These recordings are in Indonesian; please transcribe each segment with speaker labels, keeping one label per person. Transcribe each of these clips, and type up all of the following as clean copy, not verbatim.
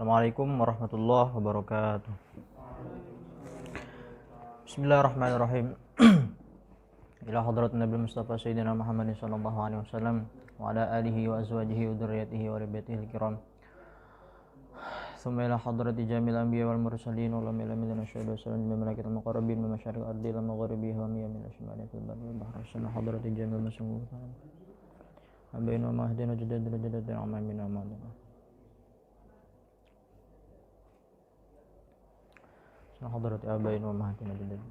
Speaker 1: Assalamualaikum warahmatullahi wabarakatuh. Bismillahirrahmanirrahim. Ila hadrat Nabi Mustafa Sayyidina Muhammad sallallahu alaihi wasallam wa ala alihi wa azwajihi wa dzurriyyatihi wa rabbihi al-kiram. Thumma ila hadrati jamil anbiya wal mursalin wa lam ilamin asyhadu sallallahu alaihi malaikatil muqarrabin wa masyariqil ardi ila magharibiha wa min ashmali fil barri wal bahri sana hadrati jamil masmuu. Abaina mahdina jaddan amamina amadina. Hadrati abain wa mahatina jaddan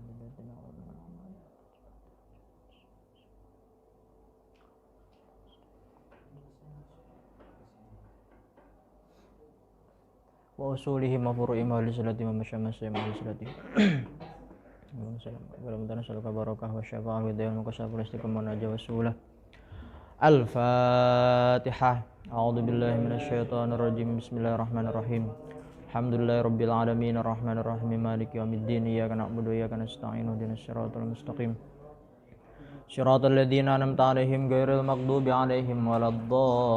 Speaker 1: wa usulihi ma furu'ihim wa lisalati wa masyamasya ma lisalati Allahumma salli barakah wa syafa'ah wa dayan wa kasaful istiqamah wa najwa sulah. Al-Fatihah. A'udzu billahi minasyaitonir rajim. Bismillahirrahmanirrahim. Alhamdulillahi rabbil alamin arrahmanir rahim maliki yaumiddin iyyaka na'budu wa iyyaka nasta'in ihdinas siratal mustaqim siratal ladzina an'amta 'alaihim ghairil maghdubi 'alaihim waladdallin.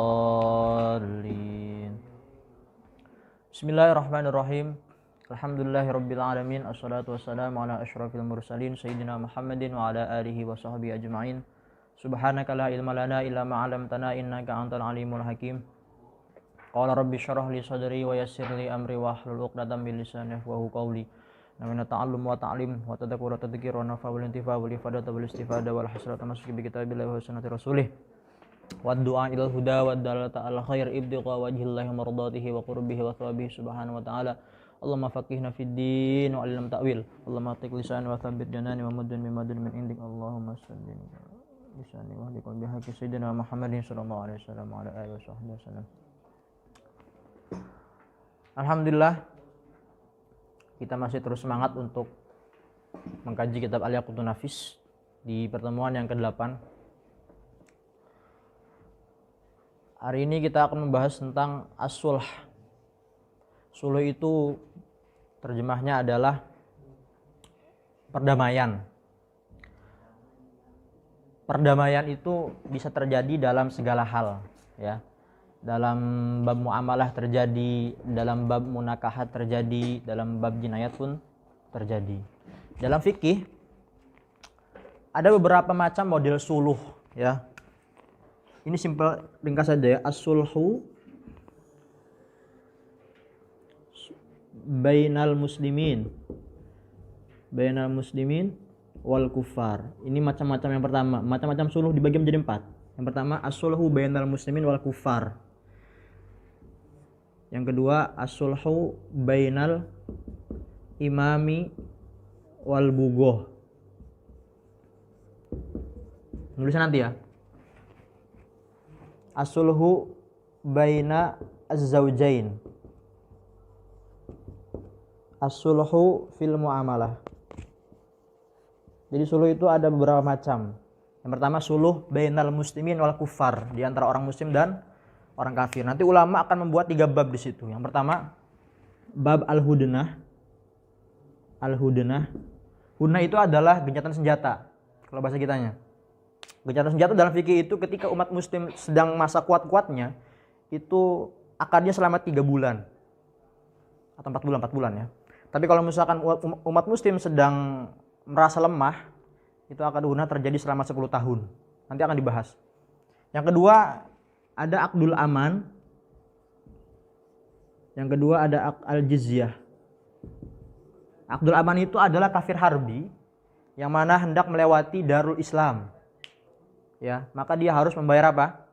Speaker 1: Bismillahirrahmanirrahim. Alhamdulillahi rabbil alamin assalatu wassalamu ala asyrafil mursalin sayyidina Muhammadin wa ala alihi wa sahbihi ajma'in. Subhanaka la ilma lana illa ma 'allamtana innaka antal alimul hakim. Qala rabbi syrah li sadri wa yassir li amri wa hlul 'uqdatam min lisani yafqahu qawli. Namina ta'allum wa ta'lim wa tadhakkur wa tadhkir wa nafa wal intifa wal ifadata wal istifada wal hasrata masuk bi kitabillahi wa sunnati rasulih. Wa du'a ilal huda wa dalalata al khair ibtigha wajhillahi mardatihi wa qurbihi wa thawabihi subhanahu wa ta'ala. Allahumma faqihna fid din wa 'allimna ta'wil. Allahumma atiq lisan wa thabbit janani wa muddan min indik. Allahumma salli lisani wa liqalbi haqqi sayyidina Muhammadin sallallahu alaihi wasallam wa ala alihi wasallam. Alhamdulillah, kita masih terus semangat untuk mengkaji kitab Al-Yaqutun Nafis di pertemuan yang ke-8. Hari ini kita akan membahas tentang as-sulh. Sulh itu terjemahnya adalah perdamaian. Perdamaian itu bisa terjadi dalam segala hal, ya. Dalam bab muamalah terjadi, dalam bab munakahat terjadi, dalam bab jinayat pun terjadi. Dalam fikih ada beberapa macam model suluh, ya. Ini simpel, ringkas saja ya. As-sulhu bainal muslimin wal kufar. Ini macam-macam yang pertama. Macam-macam suluh dibagi menjadi 4. Yang pertama as-sulhu bainal muslimin wal kufar. Yang kedua as-sulhu bainal imami wal bugoh. Nulisnya nanti ya. As-sulhu baina az-zawjain. As-sulhu fil muamalah. Jadi suluh itu ada beberapa macam. Yang pertama suluh bainal muslimin wal kufar, di antara orang muslim dan orang kafir. Nanti ulama akan membuat 3 bab di situ. Yang pertama bab al-hudnah. Al-hudnah. Hudnah itu adalah gencatan senjata kalau bahasa kitanya. Gencatan senjata dalam fikih itu ketika umat muslim sedang masa kuat-kuatnya, itu akadnya selama 3 bulan atau 4 bulan ya. Tapi kalau misalkan umat muslim sedang merasa lemah, itu akad hudnah terjadi selama 10 tahun. Nanti akan dibahas. Yang kedua ada aqdul aman. Yang kedua ada al-jizyah. Aqdul aman itu adalah kafir harbi yang mana hendak melewati Darul Islam. Ya, maka dia harus membayar apa?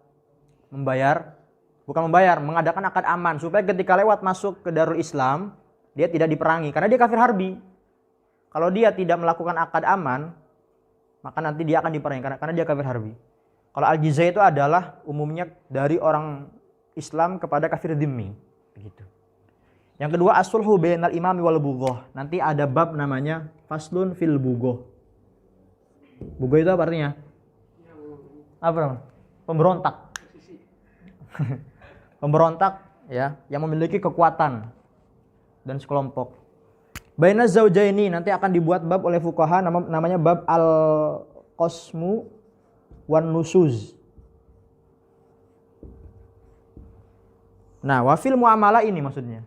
Speaker 1: Mengadakan akad aman supaya ketika lewat masuk ke Darul Islam, dia tidak diperangi karena dia kafir harbi. Kalau dia tidak melakukan akad aman, maka nanti dia akan diperangi karena dia kafir harbi. Kalau al-jizyah itu adalah umumnya dari orang Islam kepada kafir dhimmi, begitu. Yang kedua as-sulhu bainal imami wal bughoh. Nanti ada bab namanya faslun fil bughoh. Bughoh itu apa artinya? Apa? Pemberontak. Pemberontak ya, yang memiliki kekuatan dan sekelompok. Bainaz zaujaini nanti akan dibuat bab oleh fuqaha namanya bab al-qasmu wan nusuz. Nah, wafil muamalah ini maksudnya.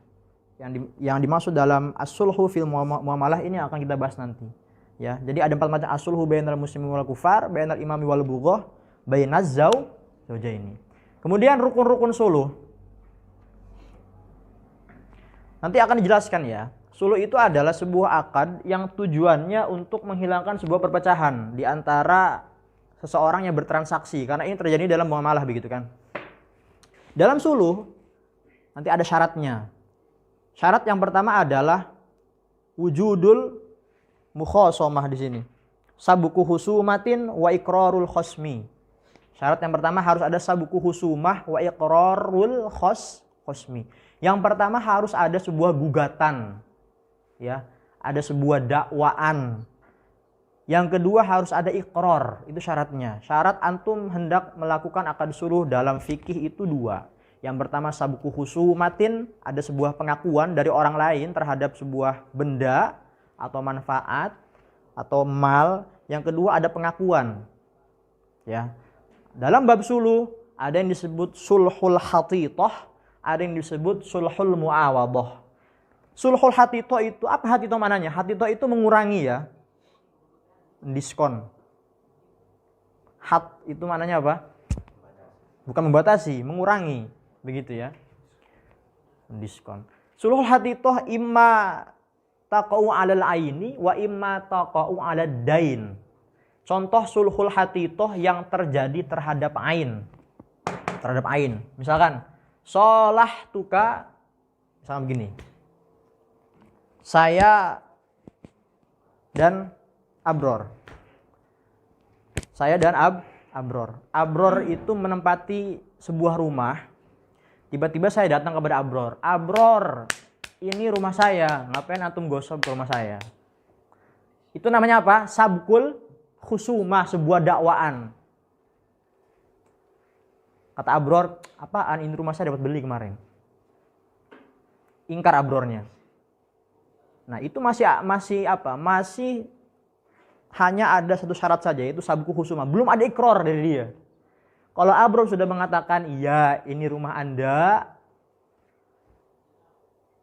Speaker 1: Yang dimaksud dalam as-sulhu fil muamalah ini akan kita bahas nanti. Ya, jadi ada 4 macam as-sulhu bainal muslimin wal kufar, bainal imami wal bughah, bainaz zaujaini. Kemudian rukun-rukun suluh. Nanti akan dijelaskan ya. Suluh itu adalah sebuah akad yang tujuannya untuk menghilangkan sebuah perpecahan di antara seseorang yang bertransaksi, karena ini terjadi dalam muamalah begitu kan. Dalam suluh nanti ada syaratnya. Syarat yang pertama adalah wujudul mukhasamah di sini. Sabuku husumatin wa iqrarul khosmi. Syarat yang pertama harus ada sabuku husumah wa iqrarul khosmi. Yang pertama harus ada sebuah gugatan. Ya, ada sebuah dakwaan. Yang kedua harus ada iqrar, itu syaratnya. Syarat antum hendak melakukan akad suluh dalam fikih itu 2. Yang pertama sabuku husumatin, ada sebuah pengakuan dari orang lain terhadap sebuah benda atau manfaat atau mal. Yang kedua ada pengakuan. Ya. Dalam bab suluh ada yang disebut sulhul hatithah, ada yang disebut sulhul muawadhah. Sulhul hatithah itu apa hatithah mananya? Hatithah itu mengurangi ya. Diskon. Hat itu mananya apa? Bukan membatasi, mengurangi. Begitu ya. Diskon. Sulhul hatithah imma taqa'u 'alal aini wa imma taqa'u 'alad dain. Contoh sulhul hatithah yang terjadi terhadap ain. Terhadap ain. Misalkan sholah tuka, misalkan begini. Saya dan Abror. Saya dan Abror. Abror itu menempati sebuah rumah. Tiba-tiba saya datang kepada Abror. Abror, ini rumah saya. Ngapain antum gosok ke rumah saya? Itu namanya apa? Sabkul khusumah, sebuah dakwaan. Kata Abror, apaan ini rumah saya dapat beli kemarin? Ingkar Abrornya. Nah, itu masih apa? Masih hanya ada satu syarat saja, yaitu sabku khusumah. Belum ada ikrar dari dia. Kalau Abror sudah mengatakan, iya ini rumah Anda,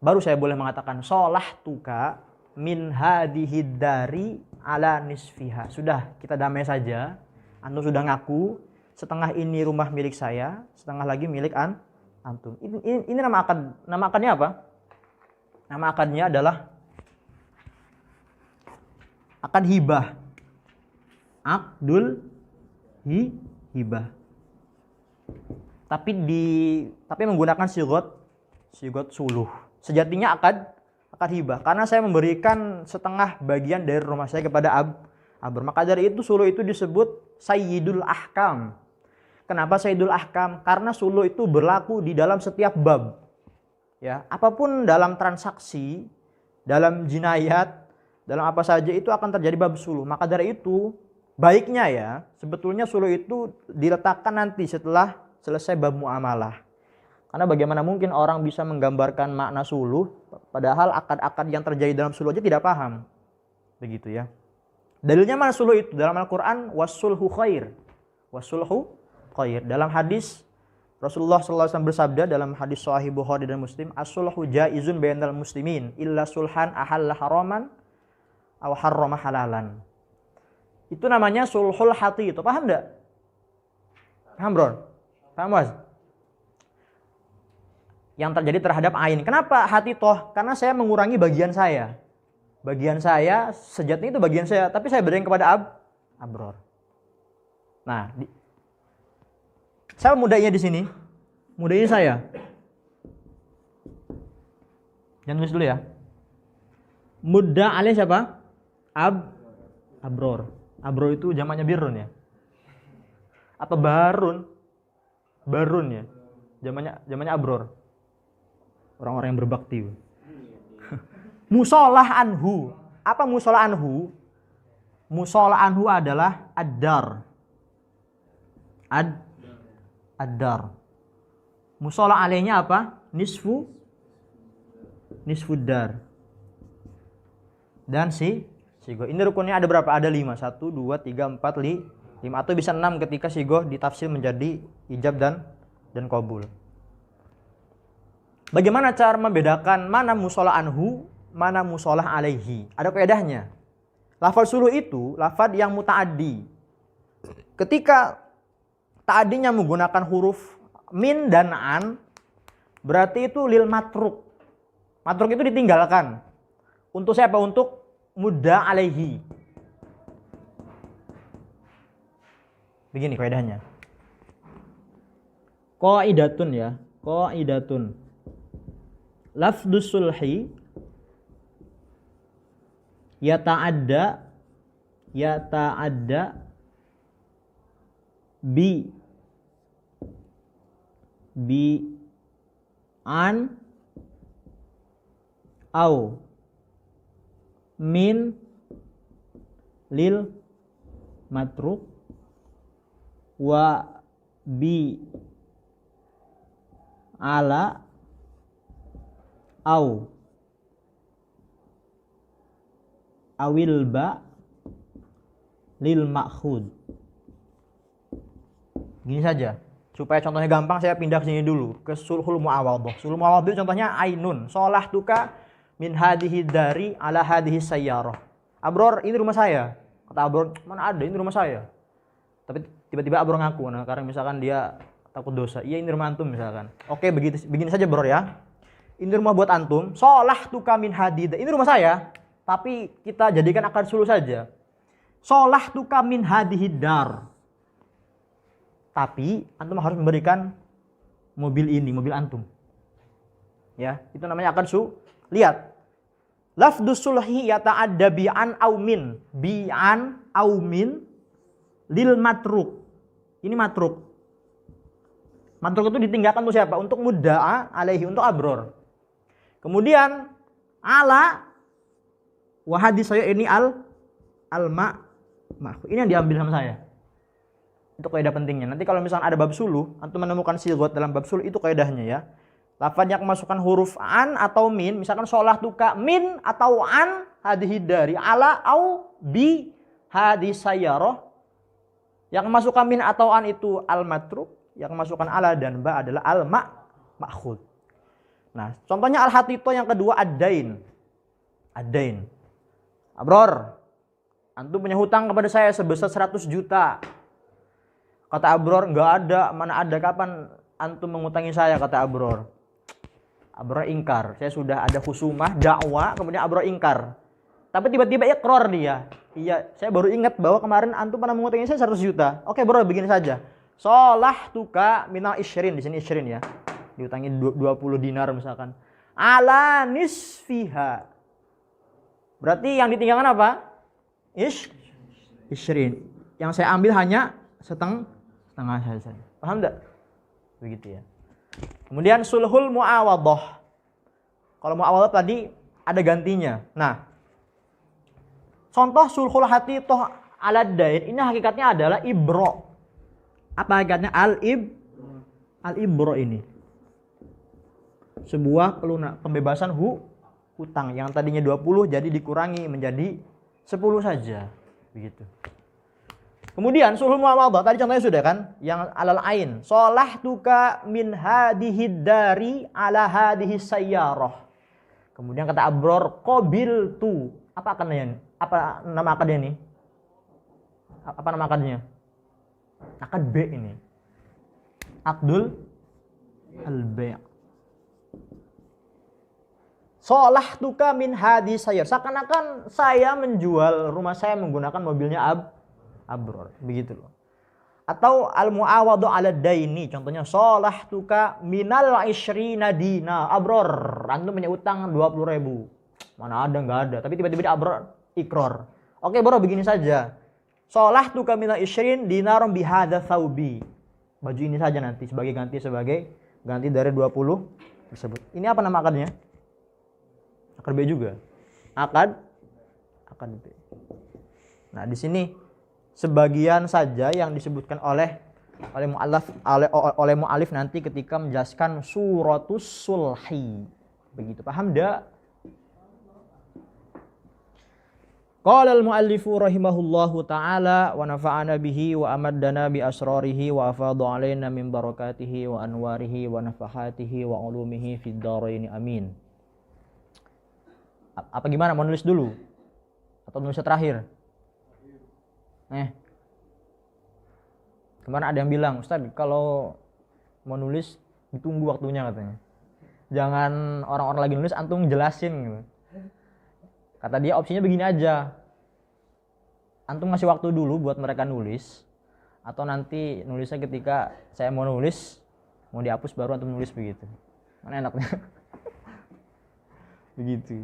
Speaker 1: baru saya boleh mengatakan, sholah tuka min hadihid dari ala nisfiha. Sudah, kita damai saja. Antum sudah ngaku, setengah ini rumah milik saya, setengah lagi milik antum. Ini nama akad. Nama akadnya apa? Nama akadnya adalah akad hibah. Akdul hibah. Tapi menggunakan sigot suluh. Sejatinya akad hibah, karena saya memberikan setengah bagian dari rumah saya kepada Abror. Maka dari itu suluh itu disebut sayyidul ahkam. Kenapa sayyidul ahkam? Karena suluh itu berlaku di dalam setiap bab. Ya, apapun dalam transaksi, dalam jinayat, dalam apa saja itu akan terjadi bab suluh. Maka dari itu baiknya ya, sebetulnya suluh itu diletakkan nanti setelah selesai bab muamalah. Karena bagaimana mungkin orang bisa menggambarkan makna suluh padahal akad-akad yang terjadi dalam suluh aja tidak paham. Begitu ya. Dalilnya mana suluh itu? Dalam Al-Qur'an was-sulhu khair. Was-sulhu khair. Dalam hadis Rasulullah SAW bersabda dalam hadis Sahih Bukhari dan Muslim, as-sulhu jaizun bainal muslimin illa sulhan ahalla haraman aw harrama halalan. Itu namanya sulhul hati itu. Paham enggak? Paham, Bro? Paham, Mas? Yang terjadi terhadap ain. Kenapa hati toh? Karena saya mengurangi bagian saya. Bagian saya, sejatinya itu bagian saya, tapi saya berikan kepada Abror. Nah, saya mudainya di sini. Mudainya saya. Jangan tulis dulu ya. Mudda alaih siapa? Abror. Abror itu jamaknya birrun ya. Atau barun. Barun ya. Jamaknya Abror. Orang-orang yang berbakti. Musolah anhu. Apa musolah anhu? Musolah anhu adalah ad-dar. Ad-dar. Musolah alaihnya apa? Nisfu dar. Dan sigo. Ini rukunnya ada berapa? Ada 5. 1, 2, 3, 4, 5. Atau bisa 6 ketika sigo ditafsir menjadi ijab dan qabul. Bagaimana cara membedakan mana musola anhu, mana musolah alaihi? Ada kaidahnya. Lafaz suluh itu lafaz yang muta'addi. Ketika ta'addinya menggunakan huruf min dan an, berarti itu lil matruk. Matruk itu ditinggalkan. Untuk siapa? Untuk mudda alaihi. Begini kaidahnya. Qaidatun ya, qaidatun. Lafdus sulhi yata'adda bi an au min lil matruk wa bi ala au awil ba lil makhud. Gini saja. Supaya contohnya gampang, saya pindah ke sini dulu ke sulhul muawadhah. Sulhul muawadhah contohnya ainun. Sholah tuka min hadihi dari ala hadihi sayyarah. Abror, ini rumah saya. Kata Abror, mana ada, ini rumah saya. Tapi tiba-tiba Abror ngaku, nah karena misalkan dia takut dosa. Iya, ini rumah antum misalkan. Oke, begini saja Bro ya. Ini rumah buat antum. Sholah tuka min hadihi. Ini rumah saya. Tapi kita jadikan akad suluh saja. Sholah tuka min hadihi dar. Tapi antum harus memberikan mobil ini, mobil antum. Ya, itu namanya akad suluh. Lihat. Lafdus sulhi yata'adda bi'an au min. Bi'an au min lil matruk. Ini matruk. Matruk itu ditinggalkan untuk siapa? Untuk mudda'a alaihi, untuk abror. Kemudian ala wa hadis saya ini ini yang diambil sama saya. Itu kaidah pentingnya. Nanti kalau misalnya ada bab suluh, antum menemukan sigot dalam bab suluh, itu kaidahnya ya. Lafaz yang kemasukan huruf an atau min, misalkan sholah tuka min atau an hadihi dari ala au bi hadis sayyarah. Yang kemasukan min atau an itu al matruk, yang kemasukan ala dan ba adalah al makhud. Nah, contohnya al hatito yang kedua ad-dain. Ad-dain. Abror, antum punya hutang kepada saya sebesar 100 juta. Kata Abror, enggak ada, mana ada, kapan antum mengutangi saya, kata Abror. Abror ingkar, saya sudah ada khusumah, dakwah, kemudian Abror ingkar. Tapi tiba-tiba iqrar dia. Iya, saya baru ingat bahwa kemarin antum pernah mengutangi saya 100 juta. Oke Bro, begini saja. Sholah tuka minal isyrin, di sini isyrin ya. Diutangi 20 dinar misalkan. Ala nisfiha. Berarti yang ditinggalkan apa? Isyrin. Yang saya ambil hanya setengah saja. Paham enggak? Begitu ya. Kemudian sulhul muawadhah. Kalau muawadhah tadi ada gantinya. Nah, contoh sulhul hatithah ala dain ini hakikatnya adalah ibro. Apa hakikatnya al-ibro ini? Sebuah pembebasan hutang yang tadinya 20 jadi dikurangi menjadi 10 saja. Begitu. Kemudian sulhul muawadhah tadi contohnya sudah kan, yang alal ain. Sholah tuka min hadihi dari ala hadihi sayyarah. Kemudian kata Abror, qabil tu. Apa akadnya? Apa nama akadnya ini? Apa nama akadnya? Akad B ini. Akdul al-bay'. Sholah tuka min hadihi sayyarah. Seakan-akan saya menjual rumah saya menggunakan mobilnya Abror, begitu loh. Atau al-mu'awadu ala daini, contohnya sholah tuka minal isyrina dina. Abror, antum punya utang 20.000. Mana ada, enggak ada. Tapi tiba-tiba Abror ikrar. Oke bro, begini saja. Sholah tuka minal isyrin dinar bihadza thawbi. Baju ini saja nanti sebagai ganti dari 20 tersebut. Ini apa nama akadnya? Akad B juga. Akad B. Nah, di sini sebagian saja yang disebutkan oleh mu'alif nanti ketika menjelaskan suratus sulhi. Begitu, paham enggak? Qala al-muallifu rahimahullahu ta'ala wa nafa'ana bihi wa amaddana bi asrarihi wa afadha alaina min barakatihi wa anwarihi wa nafahatihi wa ulumihi fid dharain amin. Apa gimana, mau nulis dulu atau nulisnya terakhir? Kemarin ada yang bilang, Ustaz kalau mau nulis ditunggu waktunya katanya. Jangan orang-orang lagi nulis antum jelasin gitu. Kata dia opsinya begini aja. Antum ngasih waktu dulu buat mereka nulis, atau nanti nulisnya ketika saya mau nulis, mau dihapus baru antum nulis begitu. Mana enaknya? Begitu.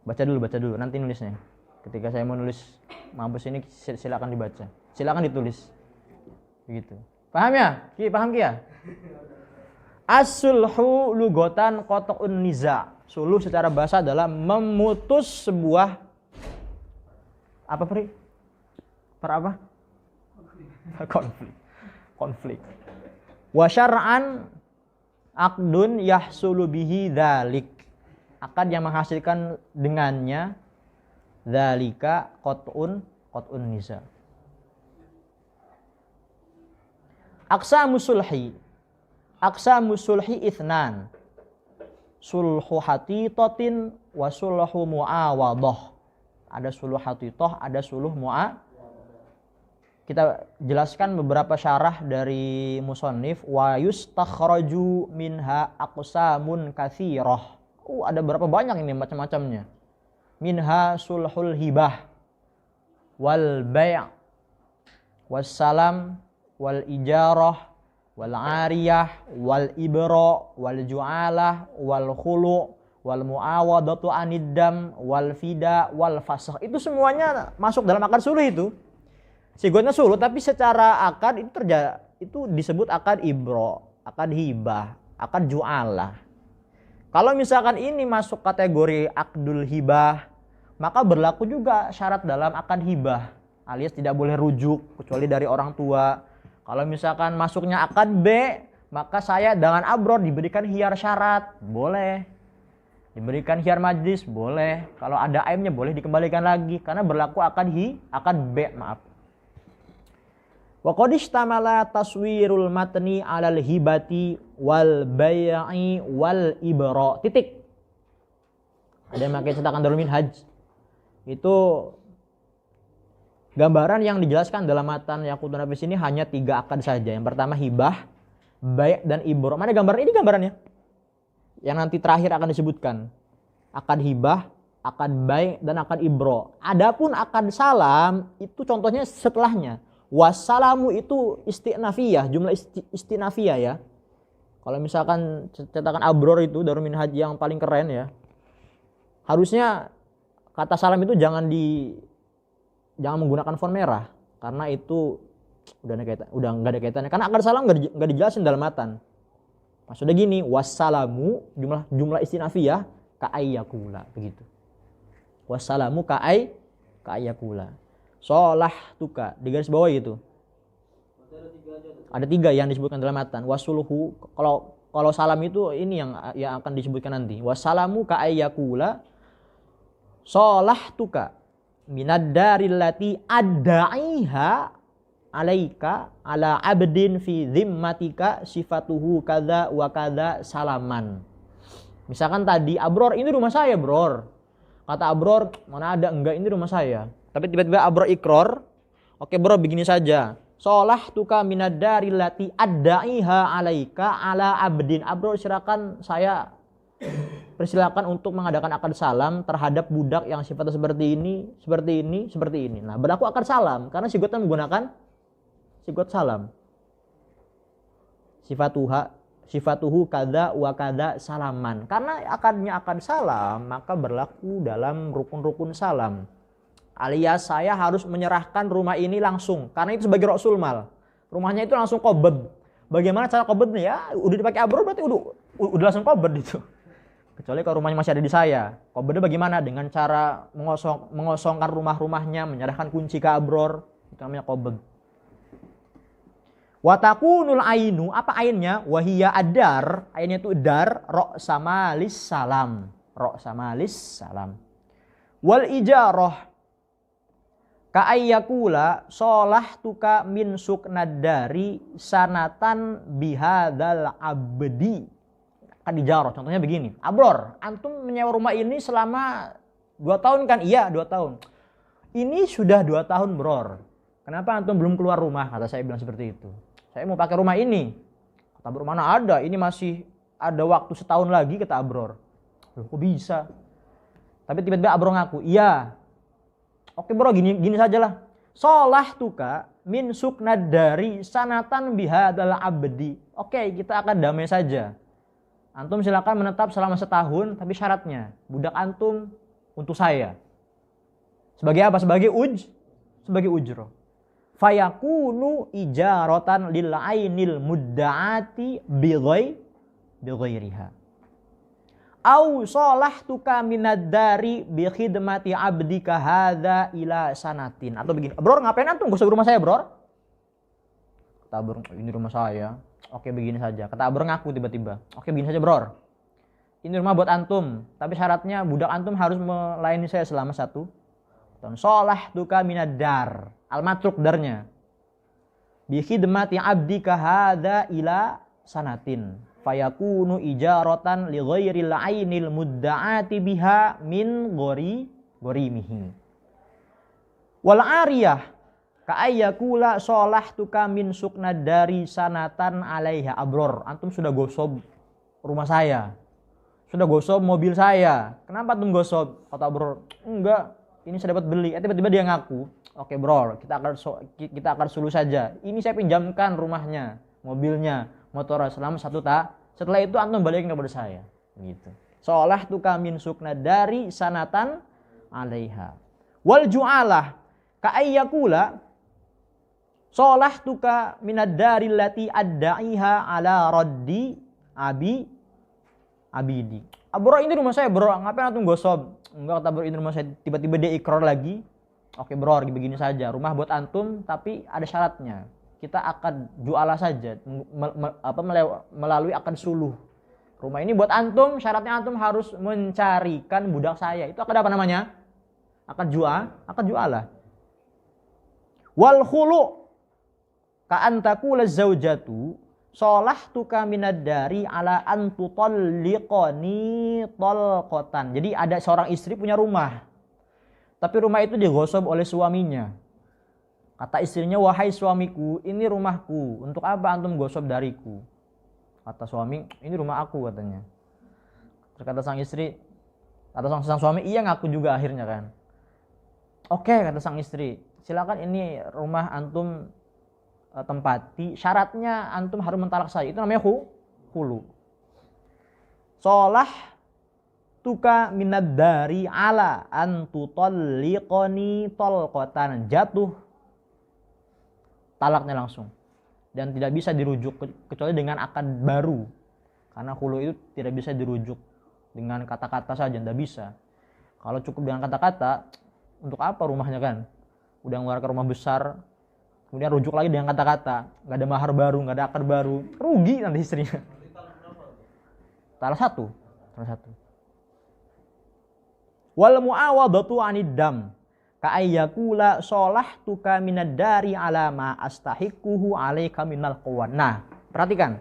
Speaker 1: Baca dulu, nanti nulisnya. Ketika saya mau nulis mampus ini silakan dibaca. Silakan ditulis. Begitu. Paham ya? Paham ya? As-sulhu lugotan qat'un niza'. Suluh secara bahasa adalah memutus sebuah apa konflik. Wa syar'an aqdun yahsulu bihi dzalik. Akad yang menghasilkan dengannya dzalika qat'un niza'. Aqsamus sulhi itsnan. Sulhu hatitatin wa sulhu muawadah. Ada sulhu hatitah, ada sulhu Kita jelaskan beberapa syarah dari musannif. Wa yustakhraju minha aqsamun katsirah. Ada berapa banyak ini macam-macamnya. Minha sulhul hibah wal bai' was salam wal ijarah wal ariyah wal ibra wal ju'alah wal khulu wal muawadatu aniddam wal fida wal fasakh. Itu semuanya masuk dalam akad sulh itu. Sigotnya sulh tapi secara akad itu disebut akad ibra, akad hibah, akad ju'alah. Kalau misalkan ini masuk kategori akdul hibah, maka berlaku juga syarat dalam akad hibah, alias tidak boleh rujuk kecuali dari orang tua. Kalau misalkan masuknya akad B, maka saya dengan abror diberikan khiyar syarat, boleh. Diberikan khiyar majlis, boleh. Kalau ada aibnya boleh dikembalikan lagi karena berlaku akad B, maaf. Wa qad ishtamala taswirul matni 'alal hibati wal bai'i wal ibra. Titik. Ada yang pakai cetakan Darul Minhaj. Itu gambaran yang dijelaskan dalam matan Yaqutun Nafis ini hanya 3 akad saja. Yang pertama hibah, bai' dan ibro. Mana gambaran ini gambarannya? Yang nanti terakhir akan disebutkan. Akad hibah, akad bai' dan akad ibro. Adapun akad salam itu contohnya setelahnya. Wassalamu itu istinafiyah, jumlah istinafiyah ya. Kalau misalkan cetakan Abror itu Darul Minhaj yang paling keren ya. Harusnya kata salam itu jangan menggunakan font merah karena itu udah nggak ada kaitannya karena akad salam nggak dijelasin dalam matan. Maksudnya gini, wassalamu jumlah istinafiyah ka'ayyakula begitu. Wassalamu ka'ayyakula. Sholah tuka di garis bawah gitu. Ada 3 yang disebutkan dalam matan. Wasuluhu kalau salam itu ini yang akan disebutkan nanti. Wassalamu ka'ayyakula sholah tuka minad daril lati adda'iha alaika ala abdin fi dhimmatika sifatuhu kadza wa kadza salaman. Misalkan tadi Abror, ini rumah saya Bror. Kata Abror, mana ada, enggak, ini rumah saya. Tapi tiba-tiba Abror ikrar, oke Bro begini saja. Sholah tuka minad daril lati adda'iha alaika ala abdin. Abror saya persilakan untuk mengadakan akad salam terhadap budak yang sifatnya seperti ini. Nah, berlaku akad salam karena sigotnya menggunakan sigot salam. Sifatuhu kadza wa kadza salaman. Karena akadnya akad salam, maka berlaku dalam rukun-rukun salam. Alias saya harus menyerahkan rumah ini langsung karena itu sebagai Rasul Mal. Rumahnya itu langsung qabd. Bagaimana cara qabdnya ya? Udah dipakai Abror berarti udah langsung qabd itu. Kecuali kalau rumahnya masih ada di saya. Qabdnya bagaimana? Dengan cara mengosongkan rumahnya, menyerahkan kunci ke Abror. Itu namanya qabd. Wa takunul ainu, apa ainnya? Wahiyya adar, ainnya itu dar, ra sama lis salam. Wal ijarah, Ka'ayyakula sholahtuka min suknadari sanatan bihadal abdi. Kan dijarah, contohnya begini. Abror, antum menyewa rumah ini selama 2 tahun kan? Iya, 2 tahun. Ini sudah 2 tahun, bror. Kenapa antum belum keluar rumah? Kata saya bilang seperti itu. Saya mau pakai rumah ini. Kata Abror, mana ada? Ini masih ada waktu setahun lagi, kata Abror. Loh, kok bisa? Tapi tiba-tiba Abror ngaku, iya. Oke bro, gini sajalah. Sholahtuka min suknadari sanatan bihadal abdi. Oke, kita akan damai saja. Antum silakan menetap selama setahun, tapi syaratnya budak antum untuk saya. Sebagai apa? Sebagai ujroh. Fayakunu ijaratan lil ainil mudda'ati bighairiha. Au sholahtuka minad dari bi khidmati abdika hadza ila sanatin. Atau begini, bror ngapain antum gak usah rumah saya, bror? Kata Abror, ini rumah saya. Oke, begini saja. Kata Abror ngaku tiba-tiba. Oke, begini saja, bror. Ini rumah buat antum, tapi syaratnya budak antum harus melayani saya selama 1 tahun. Sholahtuka minad dar. Al-matruk darnya. Bi khidmati abdika hadza ila sanatin. Fayakunu ijaratan li ghairil ainil mudda'ati biha min gharimihi. Wal ariyah ka'ayyakula sholahtuka min suknadari sanatan alaiha. Abror, antum sudah gosok rumah saya, sudah gosok mobil saya. Kenapa antum gosok? Kata Abror, enggak, ini saya dapat beli. Tiba-tiba dia ngaku, oke bror, kita akan suluh saja. Ini saya pinjamkan rumahnya, mobilnya, motornya selama 1 tahun. Setelah itu antum balikin kepada saya. Gitu. Sholahtuka min suknadari sanatan alaiha. Wal ju'alah ka'ayyakula sholahtuka minad daril lati adda'iha ala raddi abidi. Bro, ini rumah saya, bro. Ngapain antum gosok? Enggak, kata bro, ini rumah saya. Tiba-tiba dia ikrar lagi. Oke bro, begini saja. Rumah buat antum, tapi ada syaratnya. Kita akan jualah saja, melalui akad suluh. Rumah ini buat antum, syaratnya antum harus mencarikan budak saya. Itu akad apa namanya? Akad jualah. Wal khulu ka'antakula zaujatu sholahtuka minad dari ala antutalliqani talqatan. Jadi ada seorang istri punya rumah, tapi rumah itu digosok oleh suaminya. Kata istrinya, wahai suamiku, ini rumahku. Untuk apa antum gosok dariku? Kata suami, ini rumah aku, katanya. Terus kata sang istri, kata sang suami, iya ngaku juga akhirnya kan. Oke, kata sang istri, silakan ini rumah antum tempati. Syaratnya antum harus mentalak saya. Itu namanya hulu. Sholahtuka minad dari ala antutalliqani talqatan. Jatuh talaknya langsung, dan tidak bisa dirujuk kecuali dengan akad baru, karena hulu itu tidak bisa dirujuk dengan kata-kata saja, tidak bisa. Kalau cukup dengan kata-kata, untuk apa rumahnya kan? Udah ngeluarkan rumah besar, kemudian rujuk lagi dengan kata-kata, nggak ada mahar baru, nggak ada akad baru, rugi nanti istrinya. Salah satu. Wal muawadatu anid dam ka'ayyakula sholahtuka minad dari ala ma astahiquhu alaika minal qawan. Nah, perhatikan.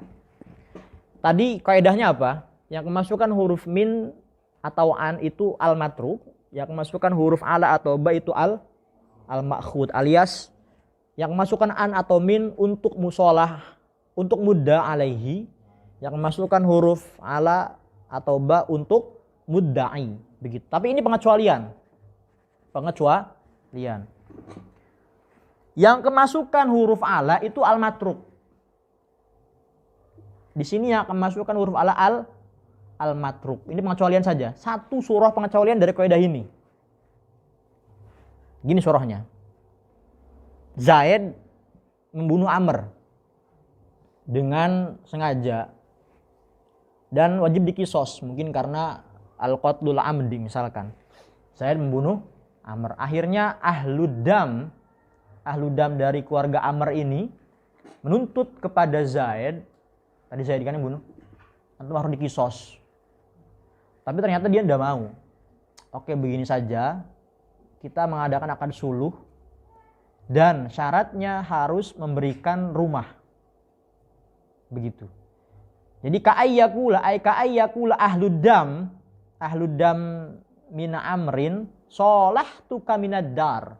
Speaker 1: Tadi kaidahnya apa? Yang kemasukan huruf min atau an itu al-matruk, yang kemasukan huruf ala atau ba itu al-ma'khud, alias yang kemasukan an atau min untuk musolah, untuk mudda alaihi, yang kemasukan huruf ala atau ba untuk mudda'i, begitu. Tapi ini pengecualian. Yang kemasukan huruf ala itu al-matruk. Di sini yang kemasukan huruf ala al-matruk. Ini pengecualian saja. Satu surah pengecualian dari kaidah ini. Gini surahnya. Zaid membunuh Amr dengan sengaja dan wajib dikisos, mungkin karena al-qatlul amdi misalkan. Zaid membunuh Amr. Akhirnya ahludam dari keluarga Amr ini menuntut kepada Zaid. Tadi Zaid kan yang bunuh, antum harus dikisos. Tapi ternyata dia tidak mau. Oke, begini saja, kita mengadakan akad suluh. dan syaratnya harus memberikan rumah. Begitu. Jadi ka'ayyakula ahlud dam mina amrin solahtuka minad dar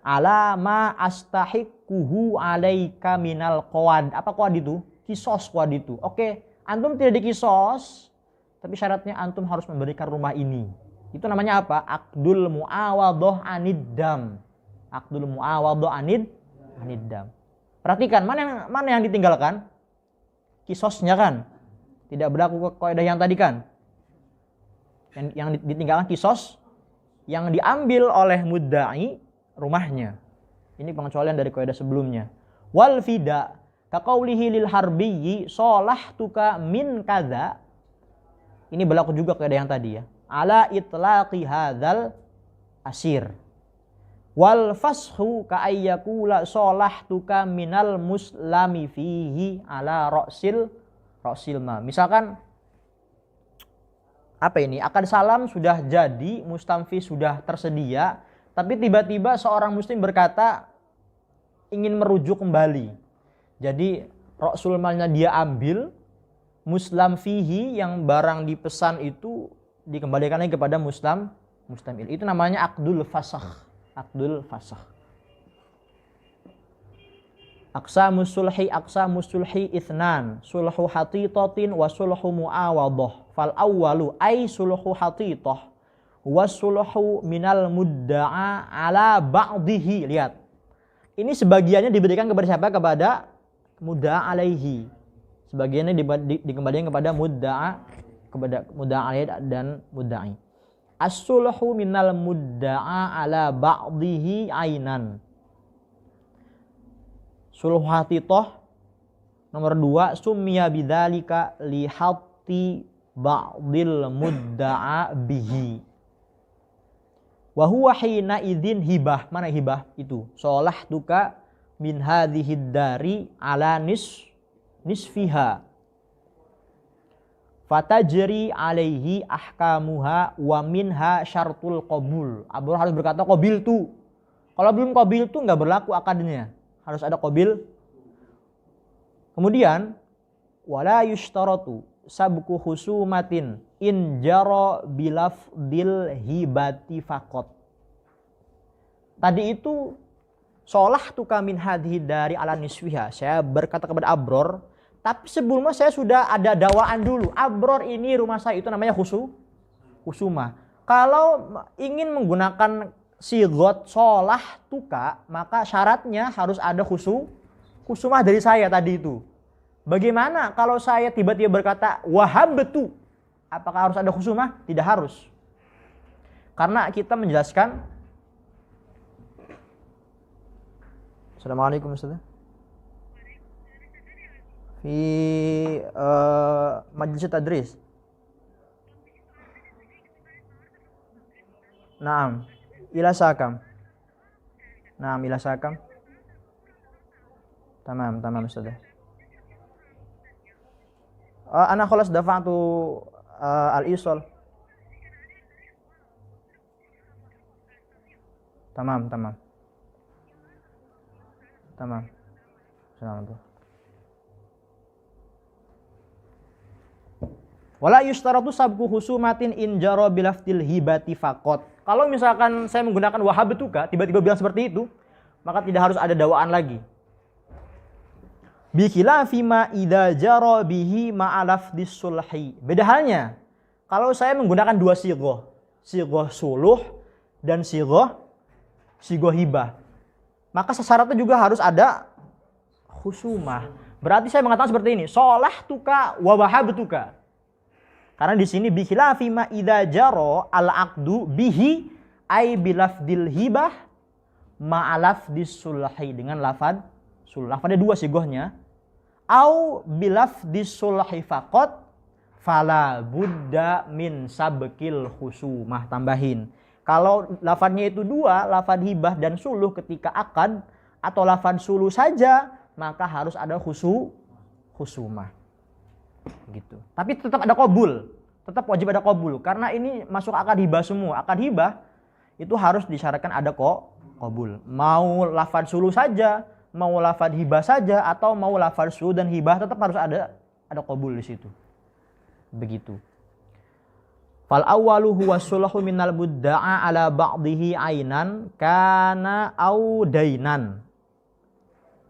Speaker 1: ala ma astahiquhu alaika minal qawad. Apa qawad itu? Kisos qawad itu. Oke, antum tidak dikisos, tapi syaratnya antum harus memberikan rumah ini. Itu namanya apa? Aqdul muawadhah aniddam. Aqdul muawadhah aniddam. Perhatikan mana yang ditinggalkan? Kisosnya kan. Tidak berlaku kaidah yang tadi kan. Yang ditinggalkan kisos, yang diambil oleh mudda'i rumahnya. Ini pengecualian dari kaidah sebelumnya. Wal fida kaqaulihi lil harbiyyi solahtuka min kadza. Ini berlaku juga kaidah yang tadi ya. Ala itlaqi hadzal asir. Wal fashu ka ayyakula solahtuka minal muslami fihi ala ra'sil ma. Misalkan apa ini? Akad salam sudah jadi, mustamfi sudah tersedia, tapi tiba-tiba seorang muslim berkata ingin merujuk kembali. Jadi ra'sul malnya dia ambil, muslam fihi yang barang dipesan itu dikembalikan lagi kepada mustamil. Itu namanya aqdul fasakh. Aqdul fasakh. Aqsamus sulhi itsnan, sulhu hatitatin wa sulhu muawadhah. Fal awwalu ay sulhu hatitah wa sulhu minal mudda'a ala ba'dihi. Lihat. Ini sebagiannya diberikan kepada siapa? Kepada mudda'a alaihi. Sebagiannya dikembalikan kepada mudda'a alaihi dan mudda'i. As-sulhu minal mudda'a ala ba'dihi ainan. Sulhu hatithah nomor 2 summiya bidzalika li hatti ba'dil mudda'a bihi. Wa huwa hina idzin hibah. Mana hibah itu? Solahtuka min hadhihi dari ala nisfiha. Fatajri alaihi ahkamuha wa minha syartul qabul. Abur harus berkata qabil tu. Kalau belum qabil tu enggak berlaku akadnya. Harus ada qabil. Kemudian wala yushtaratu sabku husumatin in jara bilafdil hibati faqat. Tadi itu solahtuka min hadhihi dari ala nisfiha. Saya berkata kepada Abror, tapi sebelumnya saya sudah ada dakwaan dulu. Abror ini rumah saya, itu namanya husumah. Kalau ingin menggunakan sigot solah tuka, maka syaratnya harus ada husumah dari saya tadi itu. Bagaimana kalau saya tiba-tiba berkata wahabtu? Apakah harus ada husumah? Tidak harus. Karena kita menjelaskan. Assalamualaikum Ustaz. Fi majlis tadris. Naam. Ila sakam. Naam, ila sakam. Tamam Ustaz. Ana khalas dafa'tu al-isal. Tamam. Assalamualaikum. Wala yustaratu sabqu husumatin in jara bilafdil hibati faqat. Kalau misalkan saya menggunakan wahabtuka, tiba-tiba bilang seperti itu, maka tidak harus ada dakwaan lagi. Bi khilafi ma idza jara bihi ma'alafdis sulhi. Beda halnya kalau saya menggunakan dua sighah, sighah suluh dan sighah hibah. Maka syaratnya juga harus ada husumah. Berarti saya mengatakan seperti ini, solahtuka wa wahabtuka. Karena di sini bi khilafi ma idza jara al-aqdu bihi ay bilafdil hibah ma'alafdis sulhi, dengan lafad sul. Lafadnya dua sighahnya. Au bilafdis sulhi faqat fala budda min sabqil husumah. Tambahin. Kalau lafadnya itu dua, lafad hibah dan suluh ketika akad, atau lafad suluh saja, maka harus ada husumah. Gitu. Tapi tetap ada qabul. Tetap wajib ada qabul karena ini masuk akad hibah semua. Akad hibah itu harus disyaratkan ada qabul. qabul. Mau lafadz suluh saja, mau lafadz hibah saja, atau mau lafadz suluh dan hibah tetap harus ada qabul di situ. Begitu. Fal awwalu huwa sulhu minal mudda'a ala ba'dihi ainan kana au dainan.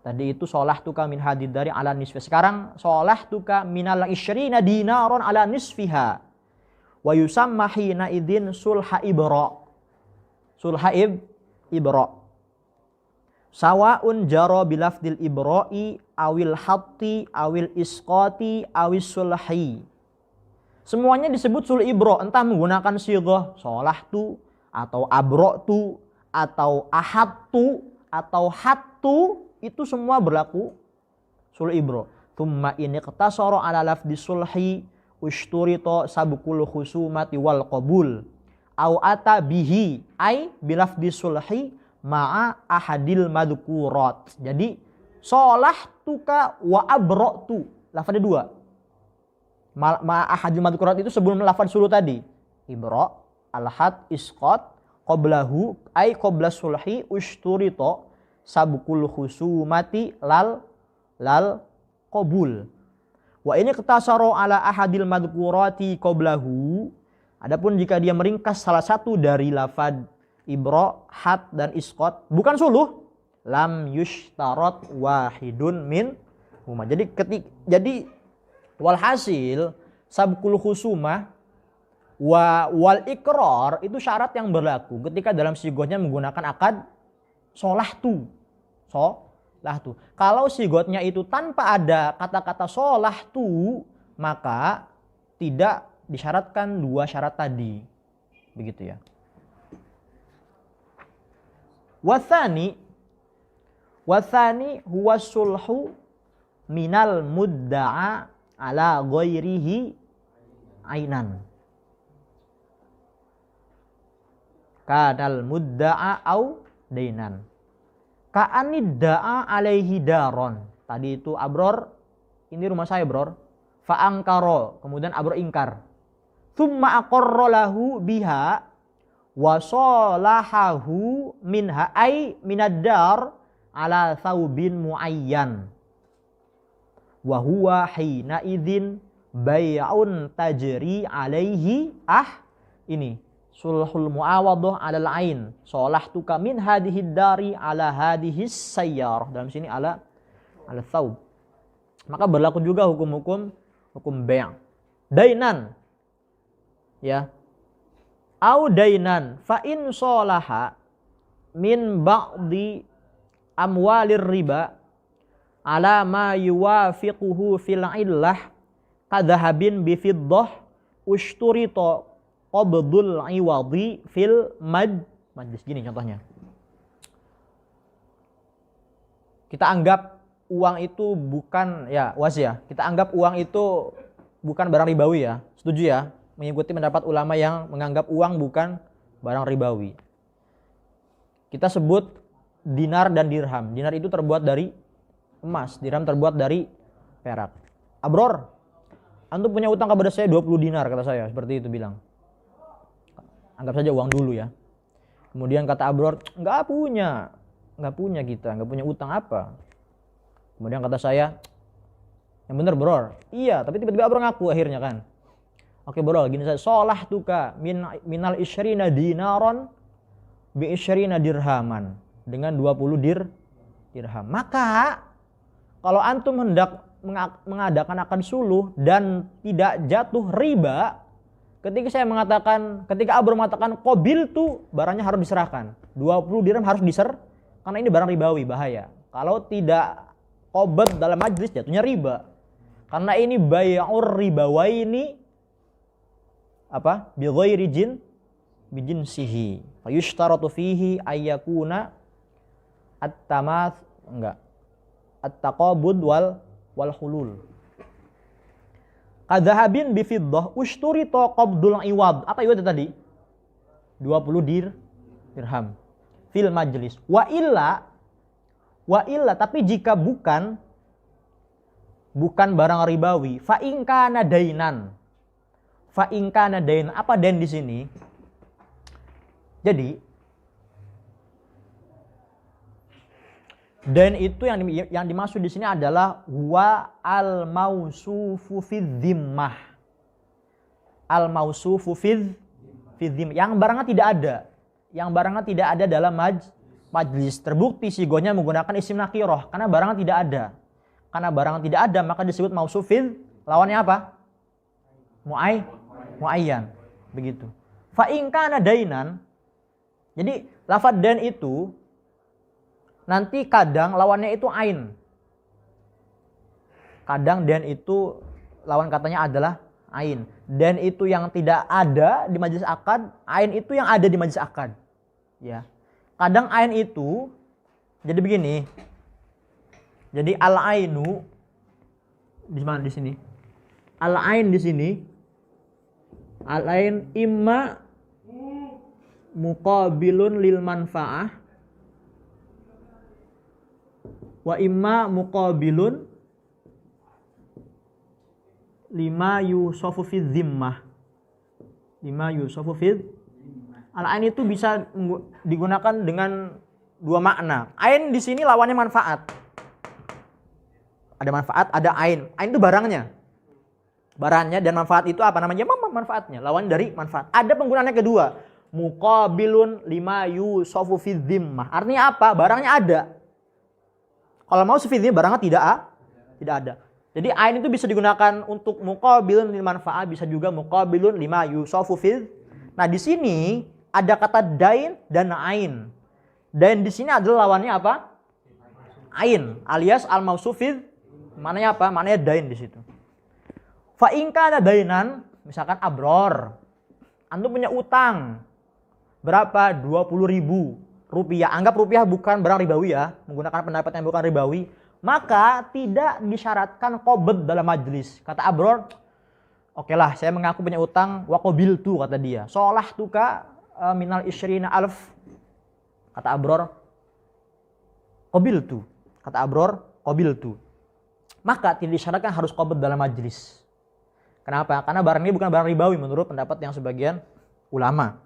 Speaker 1: Tadi itu solahtuka min hadid dari ala nisfi. Sekarang solahtuka minal isyrina dinaron ala nisfiha. Wa yusamma hina idzin sulha ibra. Sulha ibra. Sawaun jaro bilafdil ibra'i awil hatti awil isqati awis sulhi. Semuanya disebut sul ibro, entah menggunakan sighah solahtu atau abra'tu atau ahadtu atau hattu, itu semua berlaku sul ibro. Tsumma in iqtasara ala lafdhi sulhi ushturita sabqul khusumati wal qabul au ata bihi ai bilafdhi sulhi ma'a ahadil madhkurat. Jadi solahtuka wa abra'tu, lafadznya dua. Ahadil madhkurat itu sebelum lafadz suluh tadi. Ibra, alhad, isqat, qablahu ai qabla sulhi ushturita sabqul khusumati lal qabul. Wa ini iqtasara ala ahadil madhkurati qablahu. Adapun jika dia meringkas salah satu dari lafadz ibra, had dan isqat, bukan suluh, lam yushtarat wahidun min huma. Jadi walhasil sabqul khusumah wal ikrar itu syarat yang berlaku ketika dalam sighahnya menggunakan akad solahtu. Kalau sighahnya itu tanpa ada kata-kata solahtu, maka tidak disyaratkan dua syarat tadi. Begitu ya. Wathani huwa sulhu minal mudda'a ala ghairihi ainan. Kadal mudda'a au dainan. Ka'anidda'a alaihi daron. Tadi itu Abror, ini rumah saya Bror. Fa'angkaro, kemudian Abror ingkar. Tsumma aqarra lahu biha wa salahahu minha ai minad-dar ala thawbin muayyan. Wa huwa hina idzin bai'un tajri alaihi ini sulhul muawadhah 'alal ain solahtuka min hadhihi dari ala hadhihi sayyarah. Dalam sini ala thawb. Maka berlaku juga hukum bai'. Dainan ya. Au dainan fa in salaha min ba'di amwalir riba ala ma yuwafiquhu fil illah kadhahabin bi fiddah ushturita qabdul iwadi fil majlis. Gini contohnya. Kita anggap uang itu bukan kita anggap uang itu bukan barang ribawi ya. Setuju ya? Mengikuti pendapat ulama yang menganggap uang bukan barang ribawi. Kita sebut dinar dan dirham. Dinar itu terbuat dari emas, dirham terbuat dari perak. Abror, antum punya utang kepada saya 20 dinar, kata saya, seperti itu bilang. Anggap saja uang dulu ya. Kemudian kata Abror, nggak punya kita, nggak punya utang apa. Kemudian kata saya, yang benar Bror, iya, tapi tiba-tiba Abror ngaku akhirnya kan. Oke Bror, gini saya, solahtuka minal isyrina dinaron bi isyrina dirhaman, dengan 20 dirham. Maka kalau antum hendak mengadakan akad suluh dan tidak jatuh riba, ketika Abror mengatakan qabil tu, barangnya harus diserahkan. 20 dirham harus karena ini barang ribawi, bahaya. Kalau tidak qabad dalam majlis jatuhnya riba. Karena ini bai'ur ribawaini bi ghairi bijinsihi. Fa yushtaratu fihi ayyakuna at-taqabud wal hulul. Kadhahabin bi fiddah ushturita qabdul iwad. Apa iwad tadi? 20 dirham fil majlis. Wa illa tapi jika bukan barang ribawi, fa in kana dainan. Apa dain di sini? Jadi Dan itu yang dimaksud di sini adalah huwa al-mausufu fid dhimmah. Al-mausufu fid dhimmah. Yang barangnya tidak ada. Yang barangnya tidak ada dalam majlis. Terbukti sigohnya menggunakan isim nakirah karena barangnya tidak ada. Karena barangnya tidak ada maka disebut mausuf fid. Lawannya apa? Muayyan. Begitu. Fa in kana dainan. Jadi lafadz dan itu nanti kadang lawannya itu ain. Kadang dan itu lawan katanya adalah ain. Dan itu yang tidak ada di majlis akad, ain itu yang ada di majlis akad. Ya. Kadang ain itu jadi begini. Jadi al-ainu di mana di sini? Al-ain di sini. Al-ain imma muqabilun lil manfaah wa imma muqabilun lima yusofu fid dhimmah. Al-ain itu bisa digunakan dengan dua makna. Ain di sini lawannya manfaat. Ada manfaat, ada ain. Ain itu barangnya. Barangnya dan manfaat itu apa namanya? Manfaatnya. Lawan dari manfaat. Ada penggunaannya kedua. Muqabilun lima yusofu fid dhimmah. Artinya apa? Barangnya ada. Kalau mau sufidnya barangnya tidak ada. Jadi ain itu bisa digunakan untuk muqabilun lil manfaat, bisa juga muqabilun lima yusofu fid. Nah, di sini ada kata dain dan ain. Dain di sini adalah lawannya apa? Ain alias al-mausuf fid. Mananya apa? Mananya dain di situ. Fa in kana dainan, misalkan abror. Antum punya utang. Berapa? 20.000 rupiah. Anggap rupiah bukan barang ribawi ya, menggunakan pendapat yang bukan ribawi. Maka tidak disyaratkan qobd dalam majlis. Kata abror, oke lah, saya mengaku punya utang, wa qabiltu kata dia. Solah tuka minal isyrina alf. Kata abror, qabiltu. Kata abror, qabiltu. Maka tidak disyaratkan harus qobd dalam majlis. Kenapa? Karena barang ini bukan barang ribawi menurut pendapat yang sebagian ulama.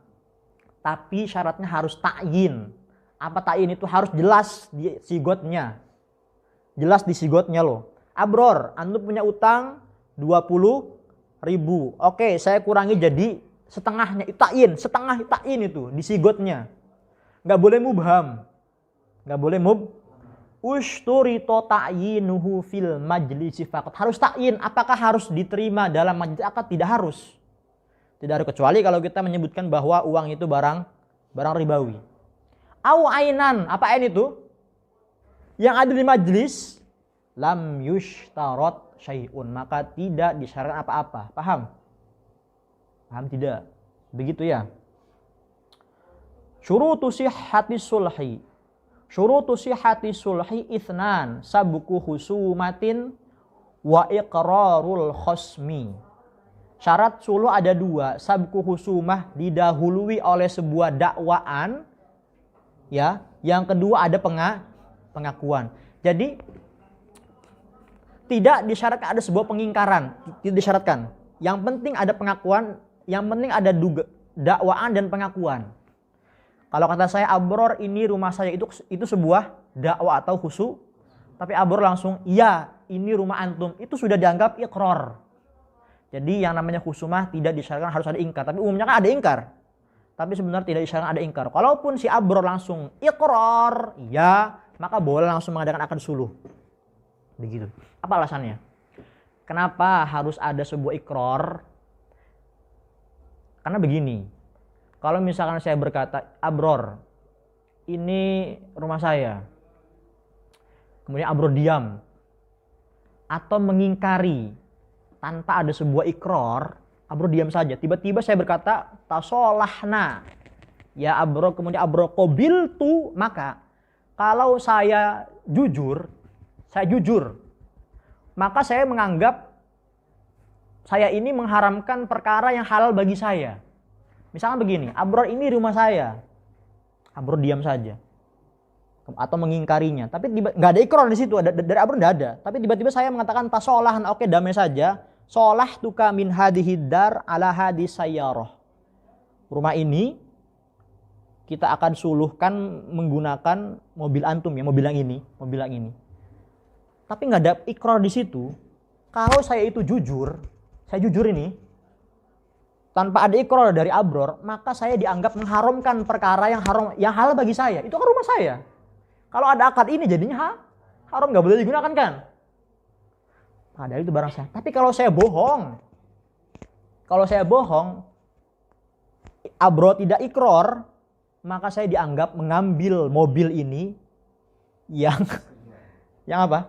Speaker 1: Tapi syaratnya harus ta'yin. Apa ta'yin itu? Harus jelas di sigotnya. Jelas di sigotnya loh. Abror, antum punya utang 20.000. Oke, saya kurangi jadi setengahnya. Ta'yin, setengah ta'yin itu di sigotnya. Nggak boleh mubham. Nggak boleh Ushturito ta'yinuhu fil majlisi faqat. Harus ta'yin. Apakah harus diterima dalam majlis akad? Tidak harus. Tidak harus, kecuali kalau kita menyebutkan bahwa uang itu barang ribawi. Au ainan, apa ain itu? Yang ada di majlis lam yushtarot syai'un, maka tidak disyaratkan apa-apa. Paham? Paham tidak? Begitu ya. Syurutu sihhati sulhi. Syurutu sihhati sulhi itsnan, sabqu husumatin wa iqrarul khasmi. Syarat suluh ada dua. Sabqu husumah, didahului oleh sebuah dakwaan. Ya, yang kedua ada pengakuan. Jadi tidak disyaratkan ada sebuah pengingkaran, tidak disyaratkan. Yang penting ada pengakuan, yang penting ada dakwaan dan pengakuan. Kalau kata saya abror ini rumah saya, itu sebuah dakwah atau khusu. Tapi abror langsung, iya ini rumah antum, itu sudah dianggap iqrar. Jadi yang namanya khusumah tidak disyaratkan harus ada ingkar. Tapi umumnya kan ada ingkar. Tapi sebenarnya tidak disyaratkan ada ingkar. Kalaupun si abror langsung iqrar, iya, maka boleh langsung mengadakan akad suluh. Begitu. Apa alasannya? Kenapa harus ada sebuah iqrar? Karena begini. Kalau misalkan saya berkata, abror, ini rumah saya. Kemudian abror diam. Atau mengingkari. Tanpa ada sebuah iqrar, abror diam saja. Tiba-tiba saya berkata, tasolahna. Ya abror, kemudian abror qabiltu, maka kalau saya jujur, maka saya menganggap saya ini mengharamkan perkara yang halal bagi saya. Misalnya begini, abror ini rumah saya. Abror diam saja. Atau mengingkarinya. Tapi nggak ada ikrar di situ, dari abror nggak ada. Tapi tiba-tiba saya mengatakan tasolahan, oke damai saja. Solah tuka min hadihid dar ala hadis sayyarah. Rumah ini kita akan suluhkan menggunakan mobil antum ya, mobil yang ini. Tapi nggak ada ikrar di situ. Kalau saya itu jujur, saya jujur ini, tanpa ada ikrar dari abror, maka saya dianggap mengharamkan perkara yang halal bagi saya. Itu kan rumah saya. Kalau ada akad ini jadinya haram, nggak boleh digunakan kan? Padahal itu barang saya. Tapi kalau saya bohong, abror tidak ikrar, maka saya dianggap mengambil mobil ini yang apa?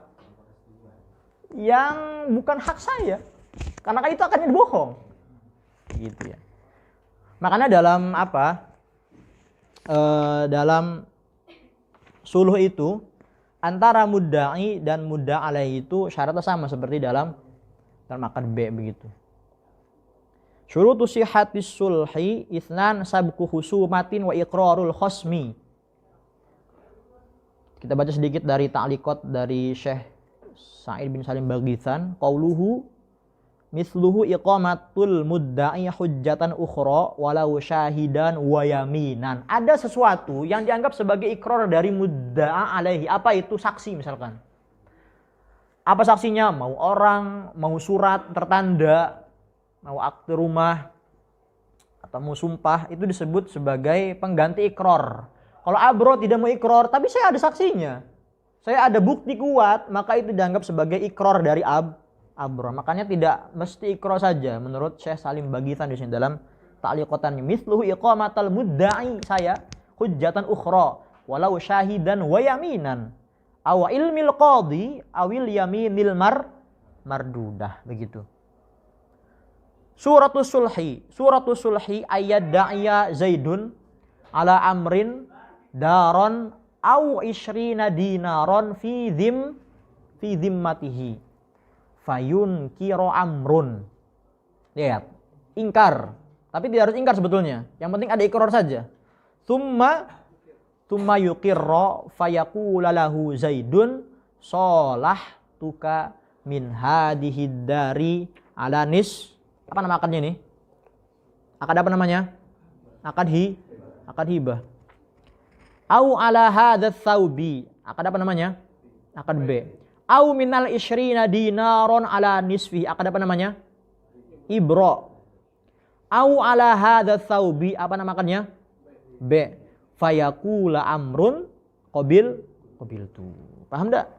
Speaker 1: Yang bukan hak saya. Karena itu akan bohong. Gitu ya. Makanya dalam dalam suluh itu antara mudda'i dan mudda' alaih itu syaratnya sama seperti dalam akad B begitu. Syurutu sihhatis sulhi itsnan sabqu husumatin wa iqrarul khasmi. Kita baca sedikit dari ta'liqat dari Syekh Sa'id bin Salim Baghithan, qauluhu misluhu iqamatul mudda'i hujjatan ukhra walau syahidan wa yaminan. Ada sesuatu yang dianggap sebagai ikrar dari mudda'a alaihi. Apa itu? Saksi misalkan. Apa saksinya? Mau orang, mau surat tertanda, mau akte rumah, atau mau sumpah, itu disebut sebagai pengganti ikrar. Kalau abror tidak mau ikrar, tapi saya ada saksinya, saya ada bukti kuat, maka itu dianggap sebagai ikrar dari abror. Makanya tidak mesti ikrar saja menurut Syekh Salim Baghithan di sini dalam ta'liqatannya. Mithluhu iqamatal mudda'i saya hujjatan ukhra walau syahidan wa yaminan aw ilmil qadhi awil yaminil mardudah begitu. Suratul sulhi ayat da'ya Zaidun ala amrin daron au ishrina dinaron fi dhimmatihi fayun kiro amrun. Lihat, ingkar. Tapi tidak harus ingkar sebetulnya. Yang penting ada ikrar saja. Thumma yuqirra fayaqula lahu Zaidun solah tuka min hadhihi dari ala nis. Apa nama akadnya ini? Akad apa namanya? Akad hibah. Au ala hadzal thawbi. Akad apa namanya? Akad B. Au minal isyrina dinaron ala nisfi. Akad apa namanya? Ibro. Au ala hadzal thawbi. Apa nama akadnya? B. Fayaqula amrun qabil tu. Paham enggak?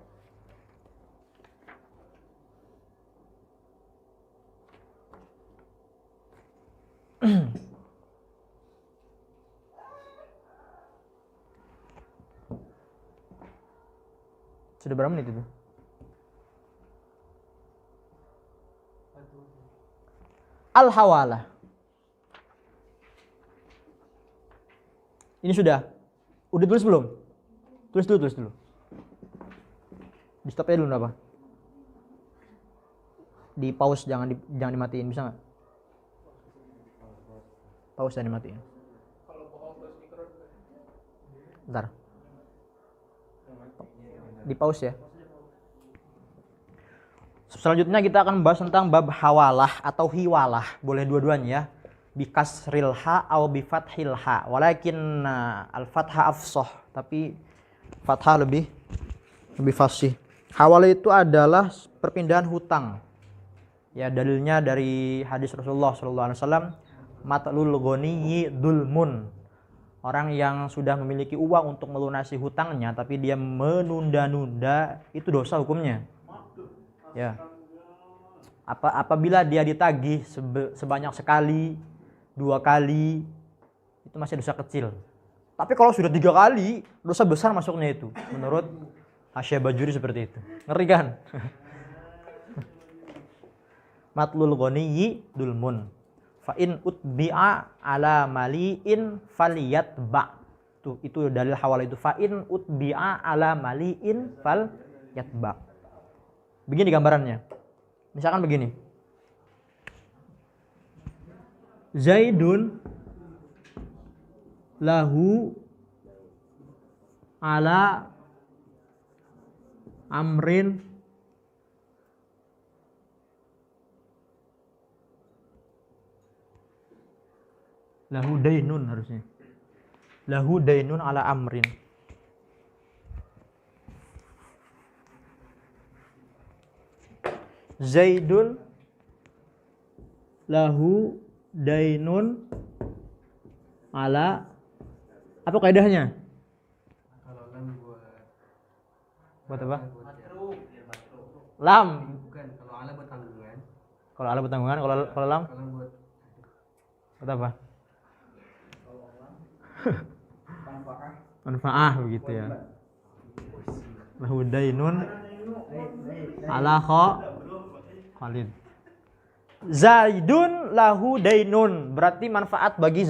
Speaker 1: Sudah berapa menit itu? Al-hawalah. Ini sudah. Udah tulis belum? Tulis dulu. Di stop aja dulu apa? Di pause, jangan dimatiin, bisa nggak? Pause dan dimatiin. Bentar. Di pause ya. Selanjutnya kita akan membahas tentang bab hawalah atau hiwalah. Boleh dua-duanya ya. Bikasril ha atau bifathil ha. Walakin al-fathah afsah, tapi fathah lebih fasih. Hawalah itu adalah perpindahan hutang. Ya, dalilnya dari hadis Rasulullah SAW, matlul ghaniyyi dzulmun. Orang yang sudah memiliki uang untuk melunasi hutangnya tapi dia menunda-nunda, itu dosa hukumnya. Ya. Apabila dia ditagih sebanyak sekali, 2 kali, itu masih dosa kecil. Tapi kalau sudah 3 kali, dosa besar masuknya itu. Menurut Hasyiah Bajuri seperti itu. Ngeri kan? Matlul ghaniyyi dzulmun. Fa in utbi'a ala mali'in falyatba. Tuh, itu dalil hawalah itu. Fa in utbi'a ala mali'in falyatba. Begini gambarannya. Misalkan begini. Zaidun lahu ala amrin lahu dainun harusnya. lahu dainun ala amrin. Zaidun lahu dainun ala, apa kaidahnya?
Speaker 2: Kalau lam
Speaker 1: Buat apa?
Speaker 2: matruk.
Speaker 1: Lam.
Speaker 2: Bukan, kalau ala buat tanggungan.
Speaker 1: Kalau ala buat tanggungan, kalau lam
Speaker 2: Kalau buat
Speaker 1: buat apa?
Speaker 2: manfaat.
Speaker 1: Manfaah begitu ya. Lahu dainun ala Khalid. Zaidun lahu dainun, berarti manfaat bagi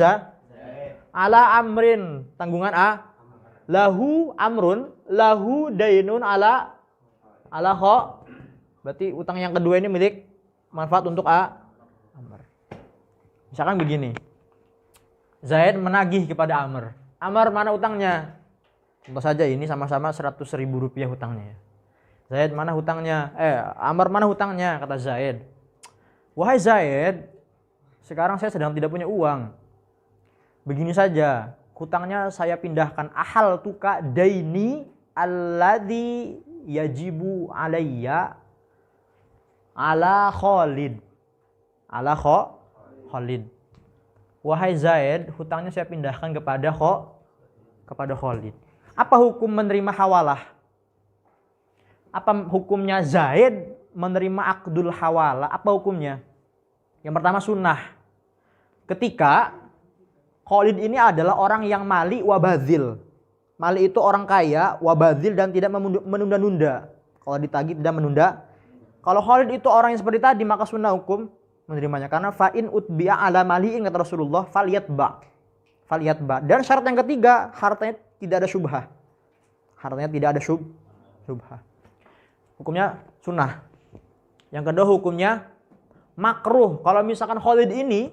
Speaker 1: ala amrin, tanggungan a. Lahu amrun, lahu dainun ala berarti utang yang kedua ini milik manfaat untuk Amr. Misalkan begini, Zaid menagih kepada Amr. Amr, mana utangnya? Contoh saja ini sama-sama 100.000 rupiah hutangnya. Zaid, mana hutangnya? Amr, mana hutangnya? Kata Zaid, wahai Zaid, sekarang saya sedang tidak punya uang. Begini saja, hutangnya saya pindahkan. Ahal tuka daini alladhi yajibu alayya ala Khalid. Ala Khalid. Wahai Zaid, hutangnya saya pindahkan kepada Khalid. Apa hukum menerima hawalah? Apa hukumnya Zaid menerima akdul hawalah? Apa hukumnya? Yang pertama sunnah. Ketika Khalid ini adalah orang yang mali wabazil. Mali itu orang kaya, wabazil, dan tidak menunda-nunda. Kalau ditagih tidak menunda. Kalau Khalid itu orang yang seperti tadi, maka sunnah hukum menerimanya. Karena fa'in utbi'a ala mali'in, kata Rasulullah, faliyatba. Dan syarat yang ketiga, hartanya tidak ada syubhah. Hartanya tidak ada syubhah. Hukumnya sunnah. Yang kedua hukumnya makruh. Kalau misalkan Khalid ini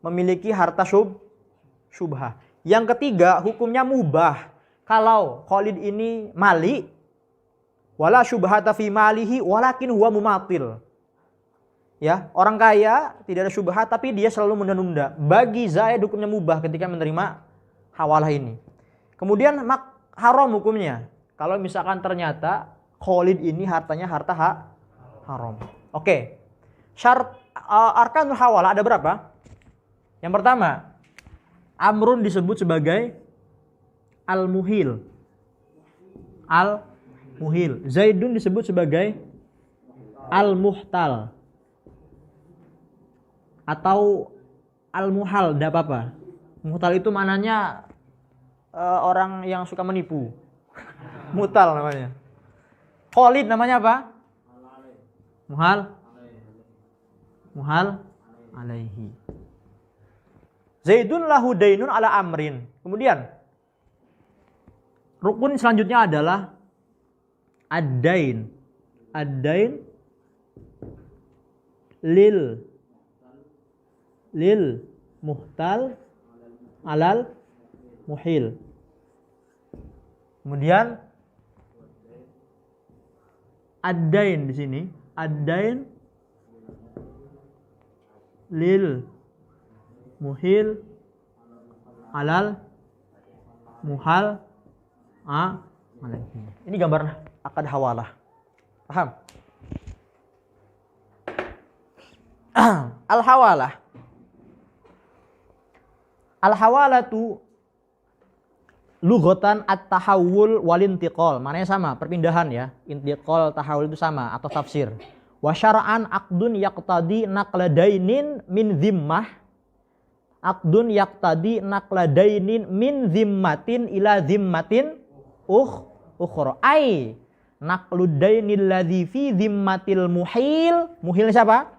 Speaker 1: memiliki harta syubhah. Yang ketiga hukumnya mubah. Kalau Khalid ini mali, wala syubhata fi malihi walakin huwa mumatil. Ya, orang kaya tidak ada syubhat tapi dia selalu menunda-nunda. Bagi Zaid hukumnya mubah ketika menerima hawalah ini. Kemudian haram hukumnya. Kalau misalkan ternyata Khalid ini hartanya harta haram. Oke. Syarat arkanul hawalah ada berapa? Yang pertama, Amrun disebut sebagai al-muhil. Al-muhil. Zaidun disebut sebagai al-muhtal. Atau al-muhal, tidak apa-apa. Muhtal itu maknanya orang yang suka menipu. Muhtal namanya. Khalid namanya apa? Muhal alaihi. Zaidun lahu dainun ala amrin. Kemudian rukun selanjutnya adalah ad-dain. Ad-dain lil muhtal alal muhil. Kemudian ad-dain di sini, ad-dain lil muhil alal muhal alaihi. Ini gambar akad hawalah. Paham? Al-hawalah. Al-hawalatu lughatan at-tahawul wal intiqal. Maknanya sama, perpindahan ya. Intiqal, tahawul itu sama atau tafsir. Wa syar'an aqdun yaqtadi naqladainin min zimmah. Aqdun yaqtadi naqladainin min zimmatin ila zimmatin ukhra. Ai naqludainil ladzi fi zimmatil muhil. Muhil siapa?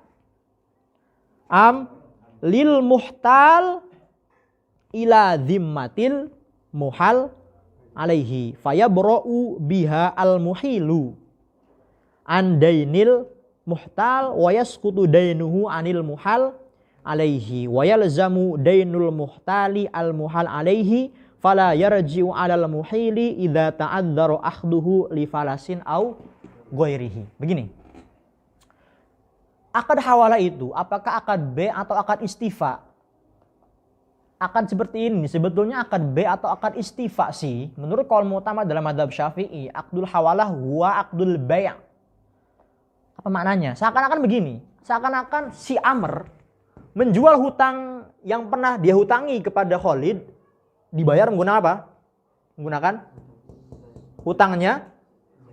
Speaker 1: Lil muhtal ila zimmatil muhal alaihi fayabra'u biha al muhilu an dainil muhtal wa yasqutu dainuhu anil muhal alaihi wa yalzamu dainul muhtali al muhal alaihi fala yarji'u alal muhili idza ta'adzara akhduhu li falasin au ghairihi. Begini. Akad hawalah itu apakah akad B atau akad istifa? akad seperti ini sebetulnya akad B atau akad istifa sih. Menurut qaul mu'tamad dalam mazhab Syafi'i, akdul hawalah huwa akdul bai'. Apa maknanya? Seakan-akan begini, seakan-akan si Amr menjual hutang yang pernah dia hutangi kepada Khalid, dibayar menggunakan apa? Menggunakan hutangnya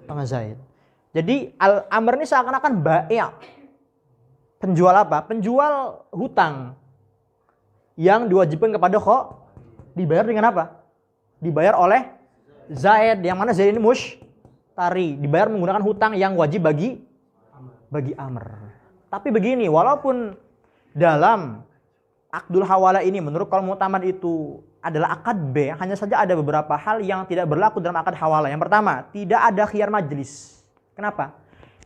Speaker 1: sama Zaid. Jadi Amr ini seakan-akan bai'. Penjual apa? Penjual hutang yang diwajibkan kepada dibayar dengan apa? Dibayar oleh Zaid, yang mana Zaid ini mushtari, dibayar menggunakan hutang yang wajib bagi Amr. Tapi begini, walaupun dalam akdul hawalah ini menurut qaul mu'tamad itu adalah akad B, hanya saja ada beberapa hal yang tidak berlaku dalam akad hawalah. Yang pertama, tidak ada khiyar majlis. Kenapa?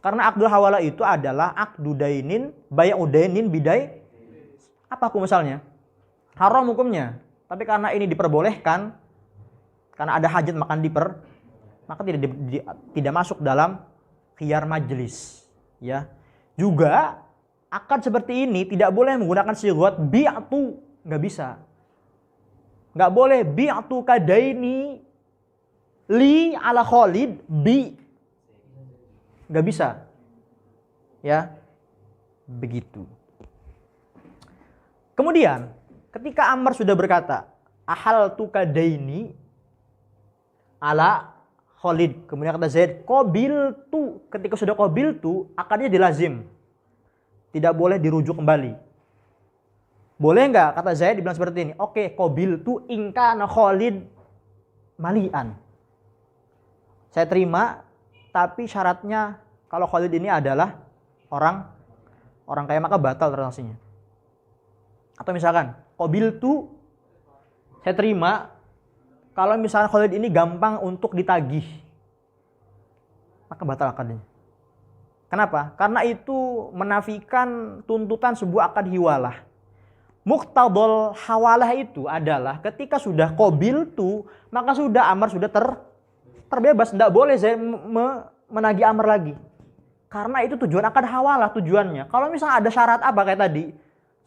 Speaker 1: Karena akdul hawalah itu adalah akdu dainin, bay'u dainin bidai. Apa hukum misalnya? Haram hukumnya. Tapi karena ini diperbolehkan, karena ada hajat maka tidak masuk dalam khiyar majlis. Ya. Juga akad seperti ini tidak boleh menggunakan sighat bi'tu, nggak bisa. Nggak boleh bi'tu kadaini li ala Khalid bi, nggak bisa. Ya. Begitu. Kemudian ketika Ammar sudah berkata ahal tu kadaini ala Khalid, kemudian kata Zaid qabil tu, ketika sudah qabil tu akadnya dilazim, tidak boleh dirujuk kembali. Boleh nggak kata Zaid dibilang seperti ini? Oke, qabil tu ingkana Khalid malian, saya terima, tapi syaratnya kalau Khalid ini adalah orang kaya maka batal transaksinya. Atau misalkan qabil tu, saya terima kalau misalnya Khalid ini gampang untuk ditagih, maka batal akadnya. Kenapa? Karena itu menafikan tuntutan sebuah akad hiwalah. Muqtadul hawalah itu adalah ketika sudah qabil tu, maka sudah Amr sudah terbebas, tidak boleh saya menagih Amr lagi. Karena itu tujuan akad hawalah tujuannya. Kalau misalnya ada syarat apa kayak tadi,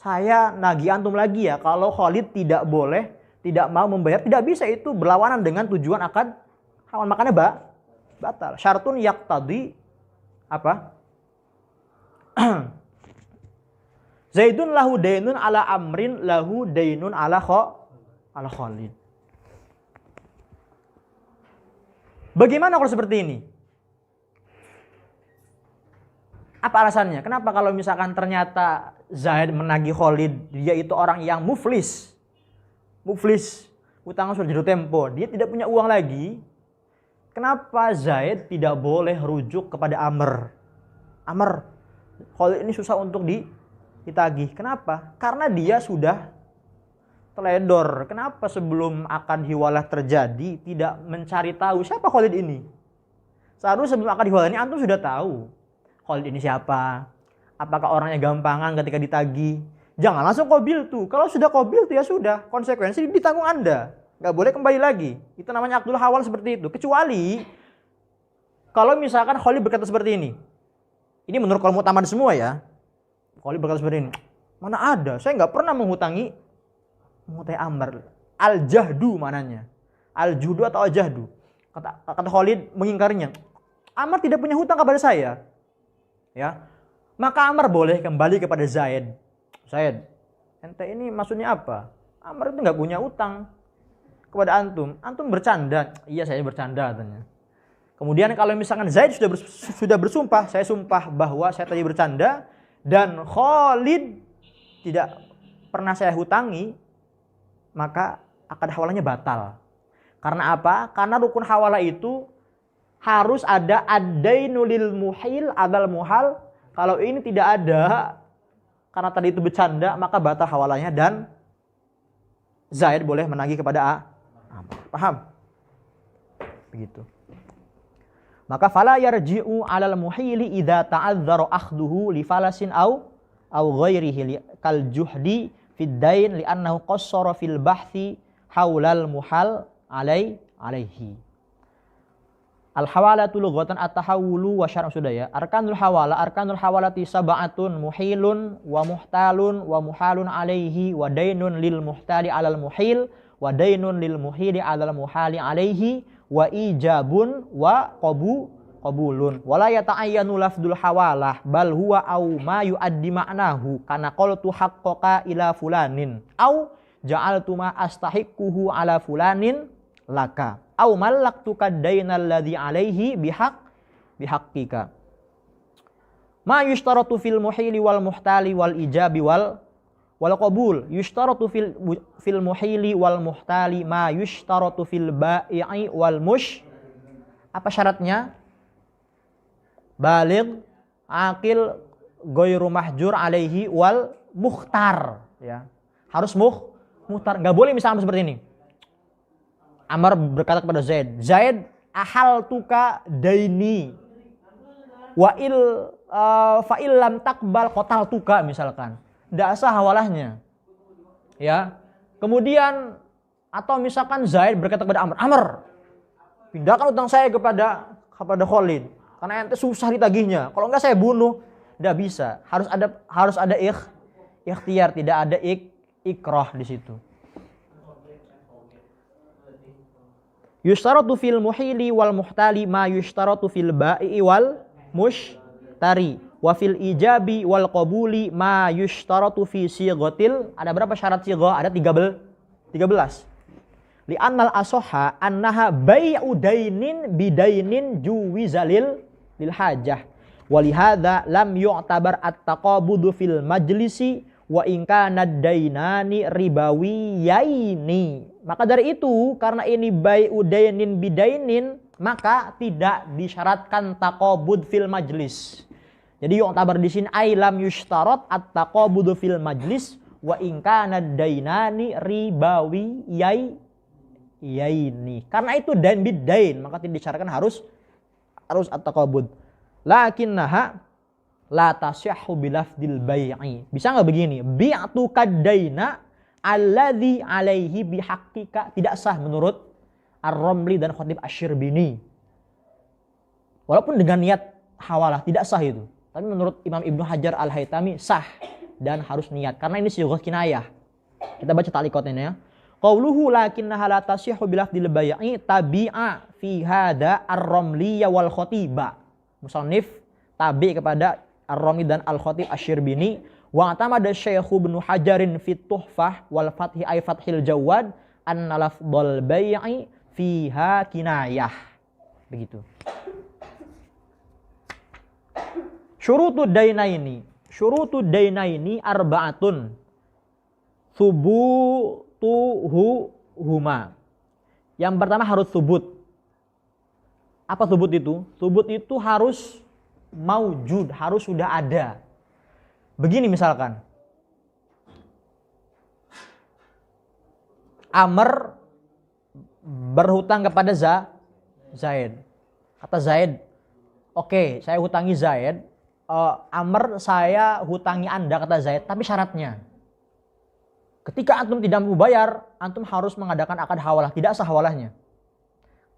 Speaker 1: saya nagih antum lagi ya, kalau Khalid tidak boleh, tidak mau membayar, tidak bisa, itu berlawanan dengan tujuan akad hawalah, makanya batal. Syartun yaqtadi apa? Zaidun lahu dainun ala Amrin lahu dainun ala Khalid. Bagaimana kalau seperti ini? Apa alasannya? Kenapa kalau misalkan ternyata Zaid menagih Khalid, dia itu orang yang muflis, utangnya sudah jatuh tempo, dia tidak punya uang lagi. Kenapa Zaid tidak boleh rujuk kepada Amr? Amr, Khalid ini susah untuk ditagih. Kenapa? Karena dia sudah teledor. Kenapa sebelum akad hiwalah terjadi tidak mencari tahu siapa Khalid ini? Seharusnya sebelum akad hiwalah ini antum sudah tahu Khalid ini siapa. Apakah orangnya gampangan ketika ditagih? Jangan langsung qabil tuh. Kalau sudah qabil tuh ya sudah, konsekuensi ditanggung Anda. Nggak boleh kembali lagi. Itu namanya akdul hawal seperti itu. Kecuali kalau misalkan Khalid berkata seperti ini. Ini menurut qaul mu'tamad semua ya. Khalid berkata seperti ini. Mana ada, saya nggak pernah mengutangi Amr. Al-jahdu mananya. Al-juhdu atau al-jahdu. Kata Khalid mengingkarinya. Amr tidak punya hutang kepada saya. Ya. Maka Amr boleh kembali kepada Zaid. Zaid, ente ini maksudnya apa? Amr itu nggak punya utang kepada antum. Antum bercanda. Iya, saya bercanda katanya. Kemudian kalau misalkan Zaid sudah bersumpah, saya sumpah bahwa saya tadi bercanda dan Khalid tidak pernah saya hutangi, maka akad hawalahnya batal. Karena apa? Karena rukun hawalah itu harus ada ad-dainu lil muhil adal muhal. Kalau ini tidak ada, karena tadi itu bercanda, maka batal hawalahnya dan Zaid boleh menagih kepada Amr. Paham? Begitu. Maka fala yarji'u 'alal muhili idza ta'adzara akhduhu li falasin aw ghairihi kal juhdi fid dain li'annahu qassara fil bahthi haulal muhal alaihi. Al-hawalatu lughatan at-tahawulu wa syar'an, sudah ya. Arkanul hawalati sab'atun, muhilun wa muhtalun wa muhalun alaihi wa dainun lil muhtali 'alal muhil wa dainun lil muhili 'alal muhali alaihi wa ijabun wa qabulun. Wala yata'ayyanu lafdul hawalah bal huwa au ma yu'addi ma'nahu kana qaltu haqqaka ila fulanin au ja'altu ma astahiquhu 'ala fulanin laka au mallaktuka dainal ladzi alaihi bihaqqika. Ma yushtaratu fil muhili wal muhtali wal ijabi wal qabul. Yushtaratu fil muhili wal muhtali ma yushtaratu fil bai'i wal apa syaratnya? Baligh, aqil, ghairu mahjur alaihi wal mukhtar, ya. Harus mukhtar. Enggak boleh misalnya seperti ini. Amr berkata kepada Zaid, Zaid, ahaltuka daini wa fa illam taqbal qataltuka, misalkan. Tidak sah hawalahnya. Ya. Kemudian atau misalkan Zaid berkata kepada Amr, Amr, pindahkan utang saya kepada Khalid karena ente susah ditagihnya. Kalau enggak saya bunuh. Tidak bisa. Harus ada ikhtiar, tidak ada ikrah di situ. Yushtaratu fil muhili wal muhtali ma yushtaratu fil ba'i wal mushtari wa fil ijabi wal qabuli ma yushtaratu fi sighatil. Ada berapa syarat sighah? Ada 13. Li annal asoha annaha bai'u dainin bidainin juwizalil lil hajah. Wa li hadza lam yu'tabar at-taqabudu fil majlisi wa in kana dainani ribawiyaini. Maka dari itu, karena ini bai'u dainin bidainin, maka tidak disyaratkan taqabud fil majlis. Jadi yu'tabar di sini ai lam yushtarat at-taqabudu fil majlis wa in kana dainani ribawiyaini. Karena itu dain bidain, maka tidak disyaratkan harus at-taqabud. Lakinnaha la tasihhu bilafdil bai'i. Bisa enggak begini? Bi'tu kadaina alladzi alaihi bihaqqika. Tidak sah menurut Ar-Ramli dan Khatib Asy-Syirbini. Walaupun dengan niat hawalah tidak sah itu. Tapi menurut Imam Ibnu Hajar Al-Haytami sah dan harus niat karena ini sighah kinayah. Kita baca ta'liqatnya ya. Qauluhu lakinnaha la tasihhu bilafdil bai'i tabi'a fi hadza Ar-Ramli wal Khatiba. Musannif tabi kepada Ar-Ramli dan Al-Khatib Asy-Syirbini. Wa atamada Syekh Ibnu Hajarin fi Tuhfah wal Fathi ay Fathil Jawad anna lafdhal bai'i fiha kinayah. Begitu. Syurutud dainaini arba'atun thubutuhuma. Yang pertama harus subut. Apa subut itu? Subut itu harus maujud, harus sudah ada. Begini misalkan, Amr berhutang kepada Zaid. Kata Zaid, oke, saya hutangi Zaid. Amr, saya hutangi Anda, kata Zaid, tapi syaratnya ketika antum tidak mau bayar, antum harus mengadakan akad hawalah. Tidak sah hawalahnya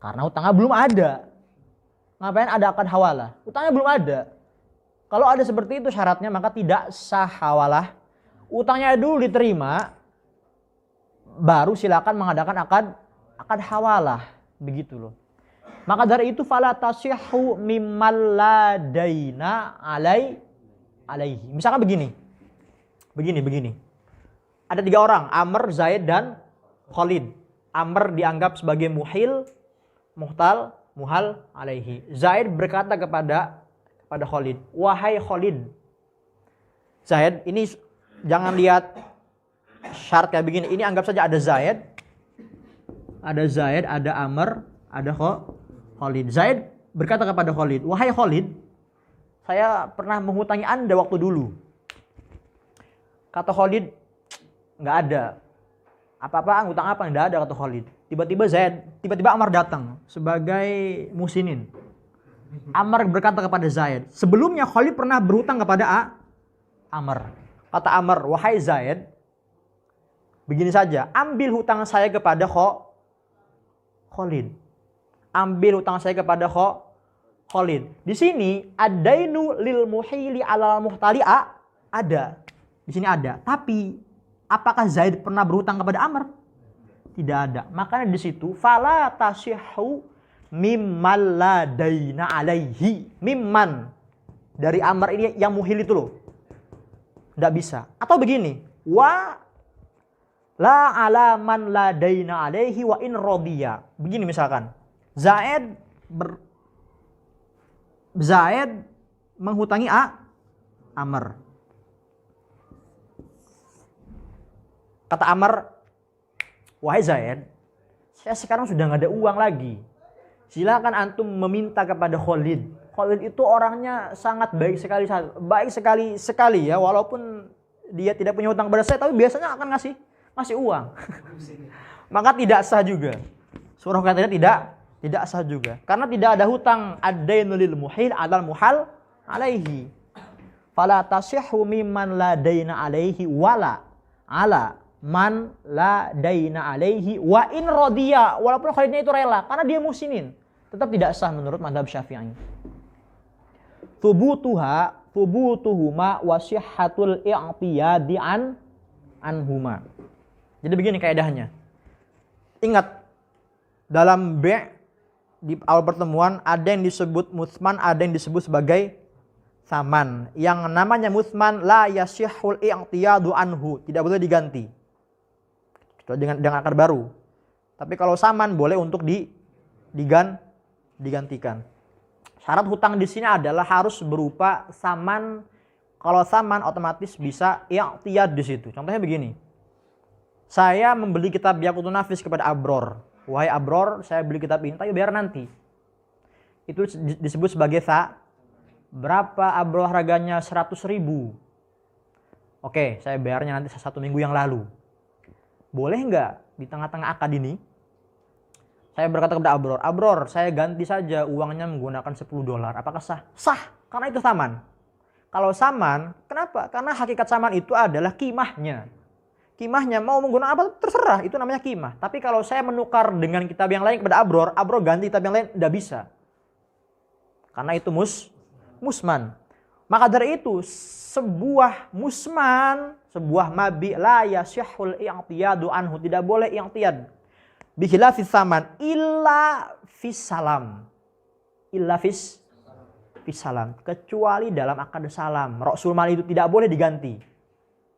Speaker 1: karena hutangnya belum ada. Ngapain ada akad hawalah? Hutangnya belum ada. Kalau ada seperti itu syaratnya, maka tidak sah hawalah. Utangnya dulu diterima, baru silakan mengadakan akad hawalah. Begitu loh. Maka dari itu fala tasihhu mimmal la daina alaihi. Misalkan begini. Ada 3 orang, Amr, Zaid dan Khalid. Amr dianggap sebagai muhil, muhtal, muhal alaihi. Zaid berkata kepada Khalid, wahai Khalid, Zaid, ini jangan lihat syarat kayak begini. Ini anggap saja ada Zaid, ada Amr, ada Khalid. Zaid berkata kepada Khalid, wahai Khalid, saya pernah menghutangi Anda waktu dulu. Kata Khalid, nggak ada. Apa-apaan, hutang apa? Nggak ada, kata Khalid. Tiba-tiba Amr datang sebagai musinin. Amr berkata kepada Zaid, sebelumnya Khalid pernah berhutang kepada Amr. Kata Amr, wahai Zaid, begini saja, ambil hutang saya kepada Khalid. ambil hutang saya kepada Khalid. Di sini adainu lil muhili alal muhtali'a ada. Di sini ada. Tapi apakah Zaid pernah berhutang kepada Amr? Tidak ada. Makanya di situ fala tasihhu mimman la daina alaihi. Mimman dari Amr ini yang muhil itu loh. Tidak bisa. Atau begini, wa la ala man la daina alaihi wa in radiya. Begini misalkan, Zaid menghutangi Amr. Kata Amr, wahai Zaid, saya sekarang sudah nggak ada uang lagi. Silakan antum meminta kepada Khalid. Khalid itu orangnya sangat baik sekali ya, walaupun dia tidak punya hutang kepada saya, tapi biasanya akan ngasih uang. Maka tidak sah juga. Surah katanya tidak sah juga. Karena tidak ada hutang ad-dainu lil muhil alal muhal alaihi. Fala tasihhu mimman la daina alaihi wala ala man la daina alaihi wa in radiya. Walaupun Khalidnya itu rela karena dia musinin, tetap tidak sah menurut mazhab Syafi'i. Thubutuhuma wa sihhatul i'tiyadi anhuma. Jadi begini kaidahnya. Ingat, dalam di awal pertemuan ada yang disebut musman, ada yang disebut sebagai saman. Yang namanya musman la yasihhul i'tiyadu anhu, tidak boleh diganti. Dengan akad baru. Tapi kalau saman boleh untuk digantikan. Syarat hutang di sini adalah harus berupa saman. Kalau saman otomatis bisa i'tiyad di situ. Contohnya begini. Saya membeli kitab Yaqutun Nafis kepada Abror. Wahai Abror, saya beli kitab ini, tapi bayar nanti. Itu disebut sebagai berapa Abror harganya? 100.000. Oke, saya bayarnya nanti 1 minggu yang lalu. Boleh nggak di tengah-tengah akad ini saya berkata kepada Abror, saya ganti saja uangnya menggunakan $10. Apakah sah? Sah, karena itu saman. Kalau saman, kenapa? Karena hakikat saman itu adalah kimahnya. Kimahnya mau menggunakan apa terserah, itu namanya kimah. Tapi kalau saya menukar dengan kitab yang lain kepada Abror ganti kitab yang lain, tidak bisa. Karena itu musman. Maka dari itu sebuah musman, sebuah mabi la yasihhul i'tiyadu anhu, tidak boleh i'tiyad. Bikhilafis saman illa fis salam. Illa fis salam, kecuali dalam akad salam. Rasul mal itu tidak boleh diganti.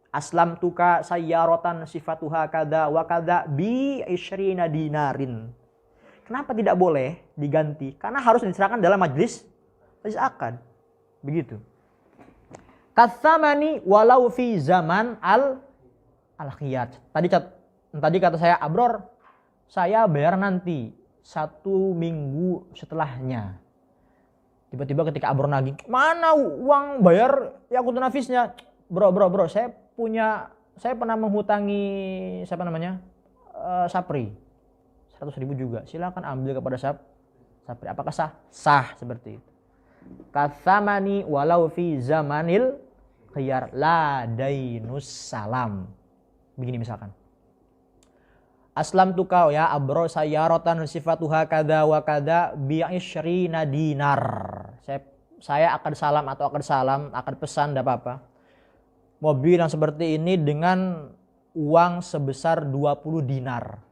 Speaker 1: Aslam tuka sayyaratan sifatuha kada wa kada bi 20 dinarin. Kenapa tidak boleh diganti? Karena harus diserahkan dalam majlis akad. Begitu. Katsamani walau fi zaman al-khiyat. Tadi kata saya, Abror, saya bayar nanti 1 minggu setelahnya. Tiba-tiba ketika Abror nagih, mana uang bayar Yaqutun Nafisnya? Bro, saya pernah menghutangi Sapri 100.000 juga. Silakan ambil kepada Sapri. Apakah sah? Sah seperti itu. Katsamani walau fi zamanil khiyar la dainus salam. Begini misalkan. Aslam tukau ya Abror sayyaratan sifatuha kada wa kada bi 20 dinar. Saya akan salam, akan pesan, tidak apa-apa. Mobil yang seperti ini dengan uang sebesar 20 dinar.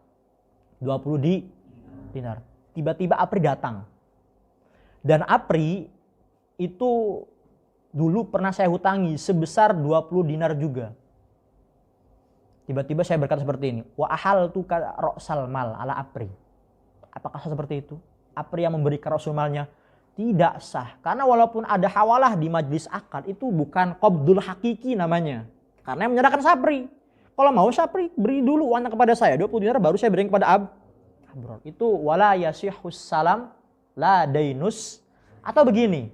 Speaker 1: 20 dinar. Tiba-tiba Apri datang. Dan Apri itu dulu pernah saya hutangi sebesar 20 dinar juga. Tiba-tiba saya berkata seperti ini, wa ahaltu ra'sal mal ala Apri. Apakah sah seperti itu? Apri yang memberikan ra'sul malnya tidak sah. Karena walaupun ada hawalah di majlis akad, itu bukan qabdul hakiki namanya. Karena yang menyerahkan Sapri. Kalau mau Sapri beri dulu uangnya kepada saya 20 dinar, baru saya berikan kepada Abror. Itu wala yasihus salam la dainus. Atau begini,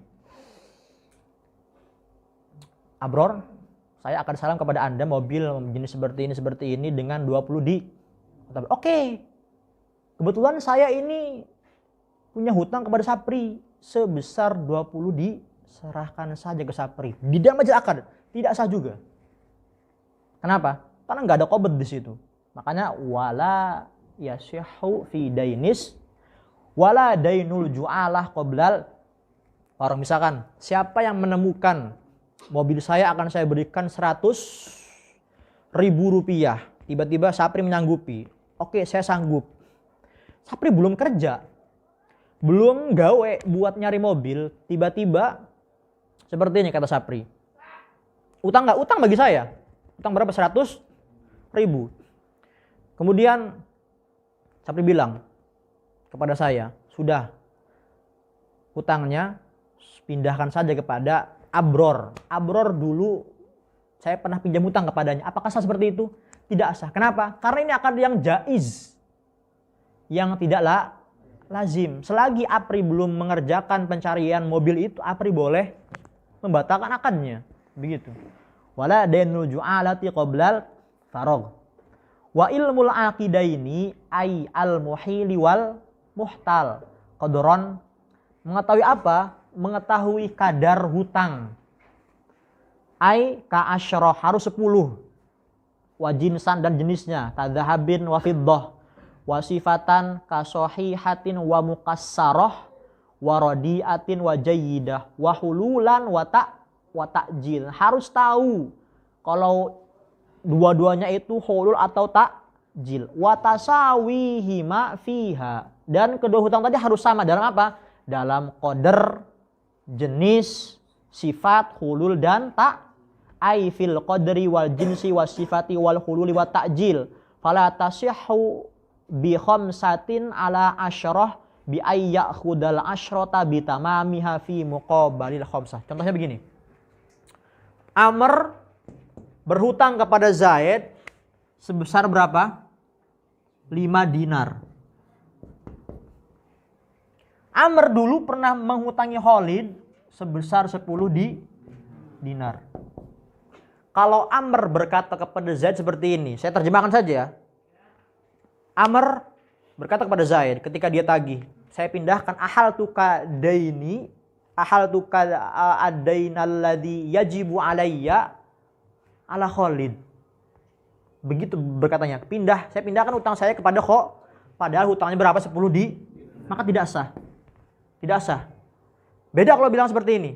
Speaker 1: Abror, saya akan salam kepada Anda mobil jenis seperti ini dengan 20 di. Oke. Kebetulan saya ini punya hutang kepada Sapri sebesar 20 diserahkan saja ke Sapri. Di dalam majlis akad tidak sah juga. Kenapa? Karena nggak ada qabd di situ. Makanya wala yasihhu fi dainis Wala dainul ju'alah qoblal orang. Misalkan siapa yang menemukan mobil saya akan saya berikan 100.000 rupiah. Tiba-tiba Sapri menyanggupi. Oke, saya sanggup. Sapri belum kerja, belum gawe buat nyari mobil. Tiba-tiba seperti ini kata Sapri. Utang nggak? Utang bagi saya. Utang berapa? 100.000. Kemudian Sapri bilang kepada saya, sudah, hutangnya pindahkan saja kepada Abror. Abror dulu saya pernah pinjam hutang kepadanya. Apakah sah seperti itu? Tidak sah. Kenapa? Karena ini akad yang jaiz, yang tidak lazim. Selagi Apri belum mengerjakan pencarian mobil itu, Apri boleh membatalkan akadnya. Begitu. Wala dainul ju'alati qoblal faragh. Wa ilmul aqidaini ay al muhili wal muhtal. Qadron, mengetahui apa? Mengetahui kadar hutang. Ay ka asyroh, harus 10. Wa jinsan, dan jenisnya. Kadzahabin wa fiddah. Wa sifatan ka sahihatin wa muqassarah. Wa radiatin wa jayyidah. Wa hululan wa ta'jil. Harus tahu kalau dua-duanya itu hulul atau ta'jil. Wa tasawihima fiha. Dan kedua hutang tadi harus sama dalam apa? Dalam qadar, jenis, sifat, hulul dan ai fil qadri wal jinsi was sifati wal hululi wa ta'jil. Fala tasihhu bi khamsatin ala asyrah bi ayya khudal asyrata bi tamamiha fi muqabalil khamsah. Contohnya begini. Amr berhutang kepada Zaid sebesar berapa? 5 dinar. Amr dulu pernah menghutangi Khalid sebesar 10 dinar. Kalau Amr berkata kepada Zaid seperti ini, saya terjemahkan saja. Amr berkata kepada Zaid ketika dia tagih, saya pindahkan ahal tuka daini, ahal tuka adainalladzi yajibu alayya ala Khalid. Begitu berkatanya, saya pindahkan hutang saya kepada padahal hutangnya berapa? 10 maka tidak sah. Tidak sah. Beda kalau bilang seperti ini.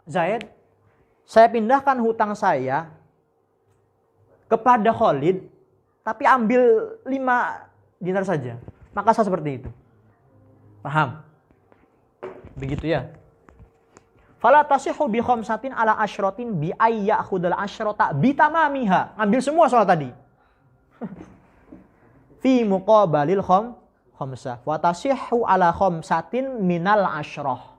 Speaker 1: Zaid, saya pindahkan hutang saya kepada Khalid, tapi ambil 5 dinar saja. Maka sah seperti itu. Paham? Begitu ya. Fala tasihhu bi khamsatin ala asyratin bi ayya khudal asyrata bi tamamiha. Ambil semua soal tadi. Fi muqabalil khamsah. Wa tasihhu ala khamsatin minal asyrah.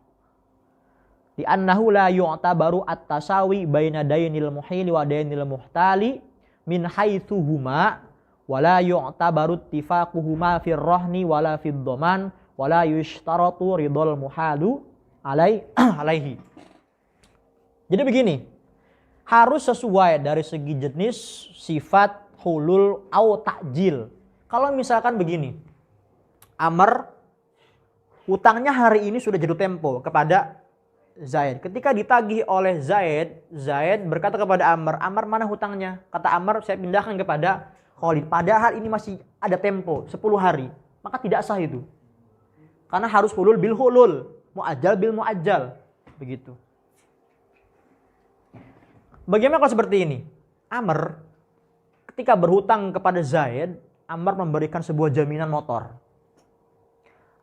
Speaker 1: Di annahu la yu'tabaru at-tasawi baina dainil muhili wa dainil muhtali min haitsuhuma wa la yu'tabaru ittifaquhuma fir rahni wala fid dhaman wa la yushtaratu ridal muhalu alaihi. Jadi begini, harus sesuai dari segi jenis, sifat, hulul, au ta'jil. Kalau misalkan begini, Amr hutangnya hari ini sudah jatuh tempo kepada Zaid. Ketika ditagih oleh Zaid, Zaid berkata kepada Amr, Amr mana hutangnya? Kata Amr, saya pindahkan kepada Khalid. Padahal ini masih ada tempo 10 hari. Maka tidak sah itu. Karena harus hulul bil hulul, muajjal bil muajjal. Begitu. Bagaimana kalau seperti ini? Amr ketika berhutang kepada Zaid, Amr memberikan sebuah jaminan motor.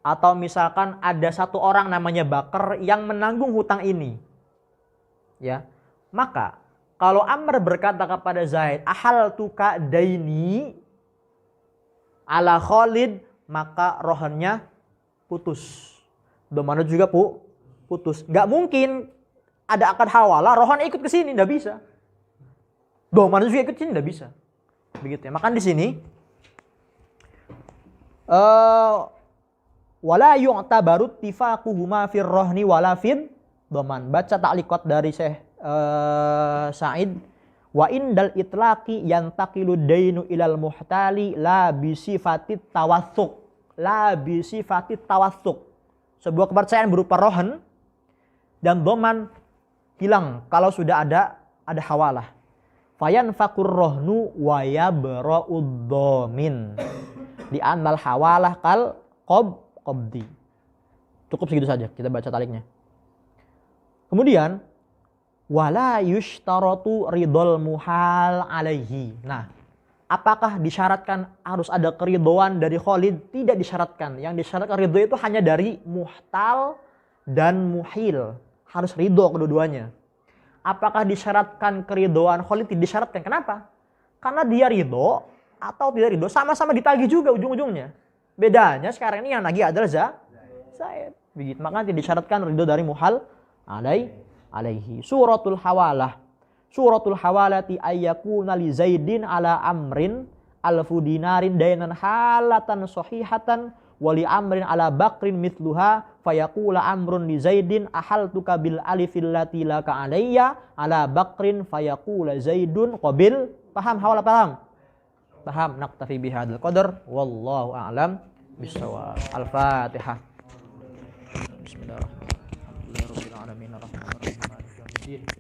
Speaker 1: Atau misalkan ada satu orang namanya Bakar yang menanggung hutang ini. Ya. Maka kalau Amr berkata kepada Zaid, ahal tuka daini ala Khalid, maka rohannya putus. Domano juga putus. Nggak mungkin ada akad hawalah, rohan ikut ke sini, nggak bisa. Domano juga ikut sini, nggak bisa. Begitu ya. Maka di sini wala yu'tabaru ittifaquhuma fir rahni wala fid dhaman. Baca ta'liqat dari Syekh Sa'id. Wa indal itlaqi yantaqilu dainu ilal muhtali la bi sifatit tawassuq. La bi sifatit tawassuq. Sebuah kepercayaan berupa rohan dan dhaman hilang kalau sudah ada hawalah. Fayanfaqur rohnu wa yabra'ud dhamin. Di annal hawalah kal qabdi. Cukup segitu saja, kita baca taliknya. Kemudian wala yushtaratu ridol muhal alaihi. Nah, apakah disyaratkan harus ada keridhoan dari Khalid? Tidak disyaratkan. Yang disyaratkan ridho itu hanya dari muhtal dan muhil. Harus ridho kedua-duanya. Apakah disyaratkan keridhoan Khalid? Tidak disyaratkan. Kenapa? Karena dia ridho atau tidak ridho sama-sama ditagih juga ujung-ujungnya. Bedanya sekarang ini yang nagih adalah Zaid. Begitu. Maka tidak disyaratkan ridho dari muhal alaihi. Suratul hawalah. Suratul hawalati ayyakuna li Zaidin ala amrin alfu dinarin dainan halatan sahihatan wali amrin ala bakrin mithluha fayaqula amrun li Zaidin ahaltuka bil alifil lati laka alayya ala bakrin fayaqula Zaidun qabil. Paham hawala, paham? Paham. Naktafi bihadzal qadar wallahu a'lam bissawab. Al-Fatihah. Bismillahirrahmanirrahim. Alhamdulillahirabbil alamin arrahmanirrahim maliki yaumiddin.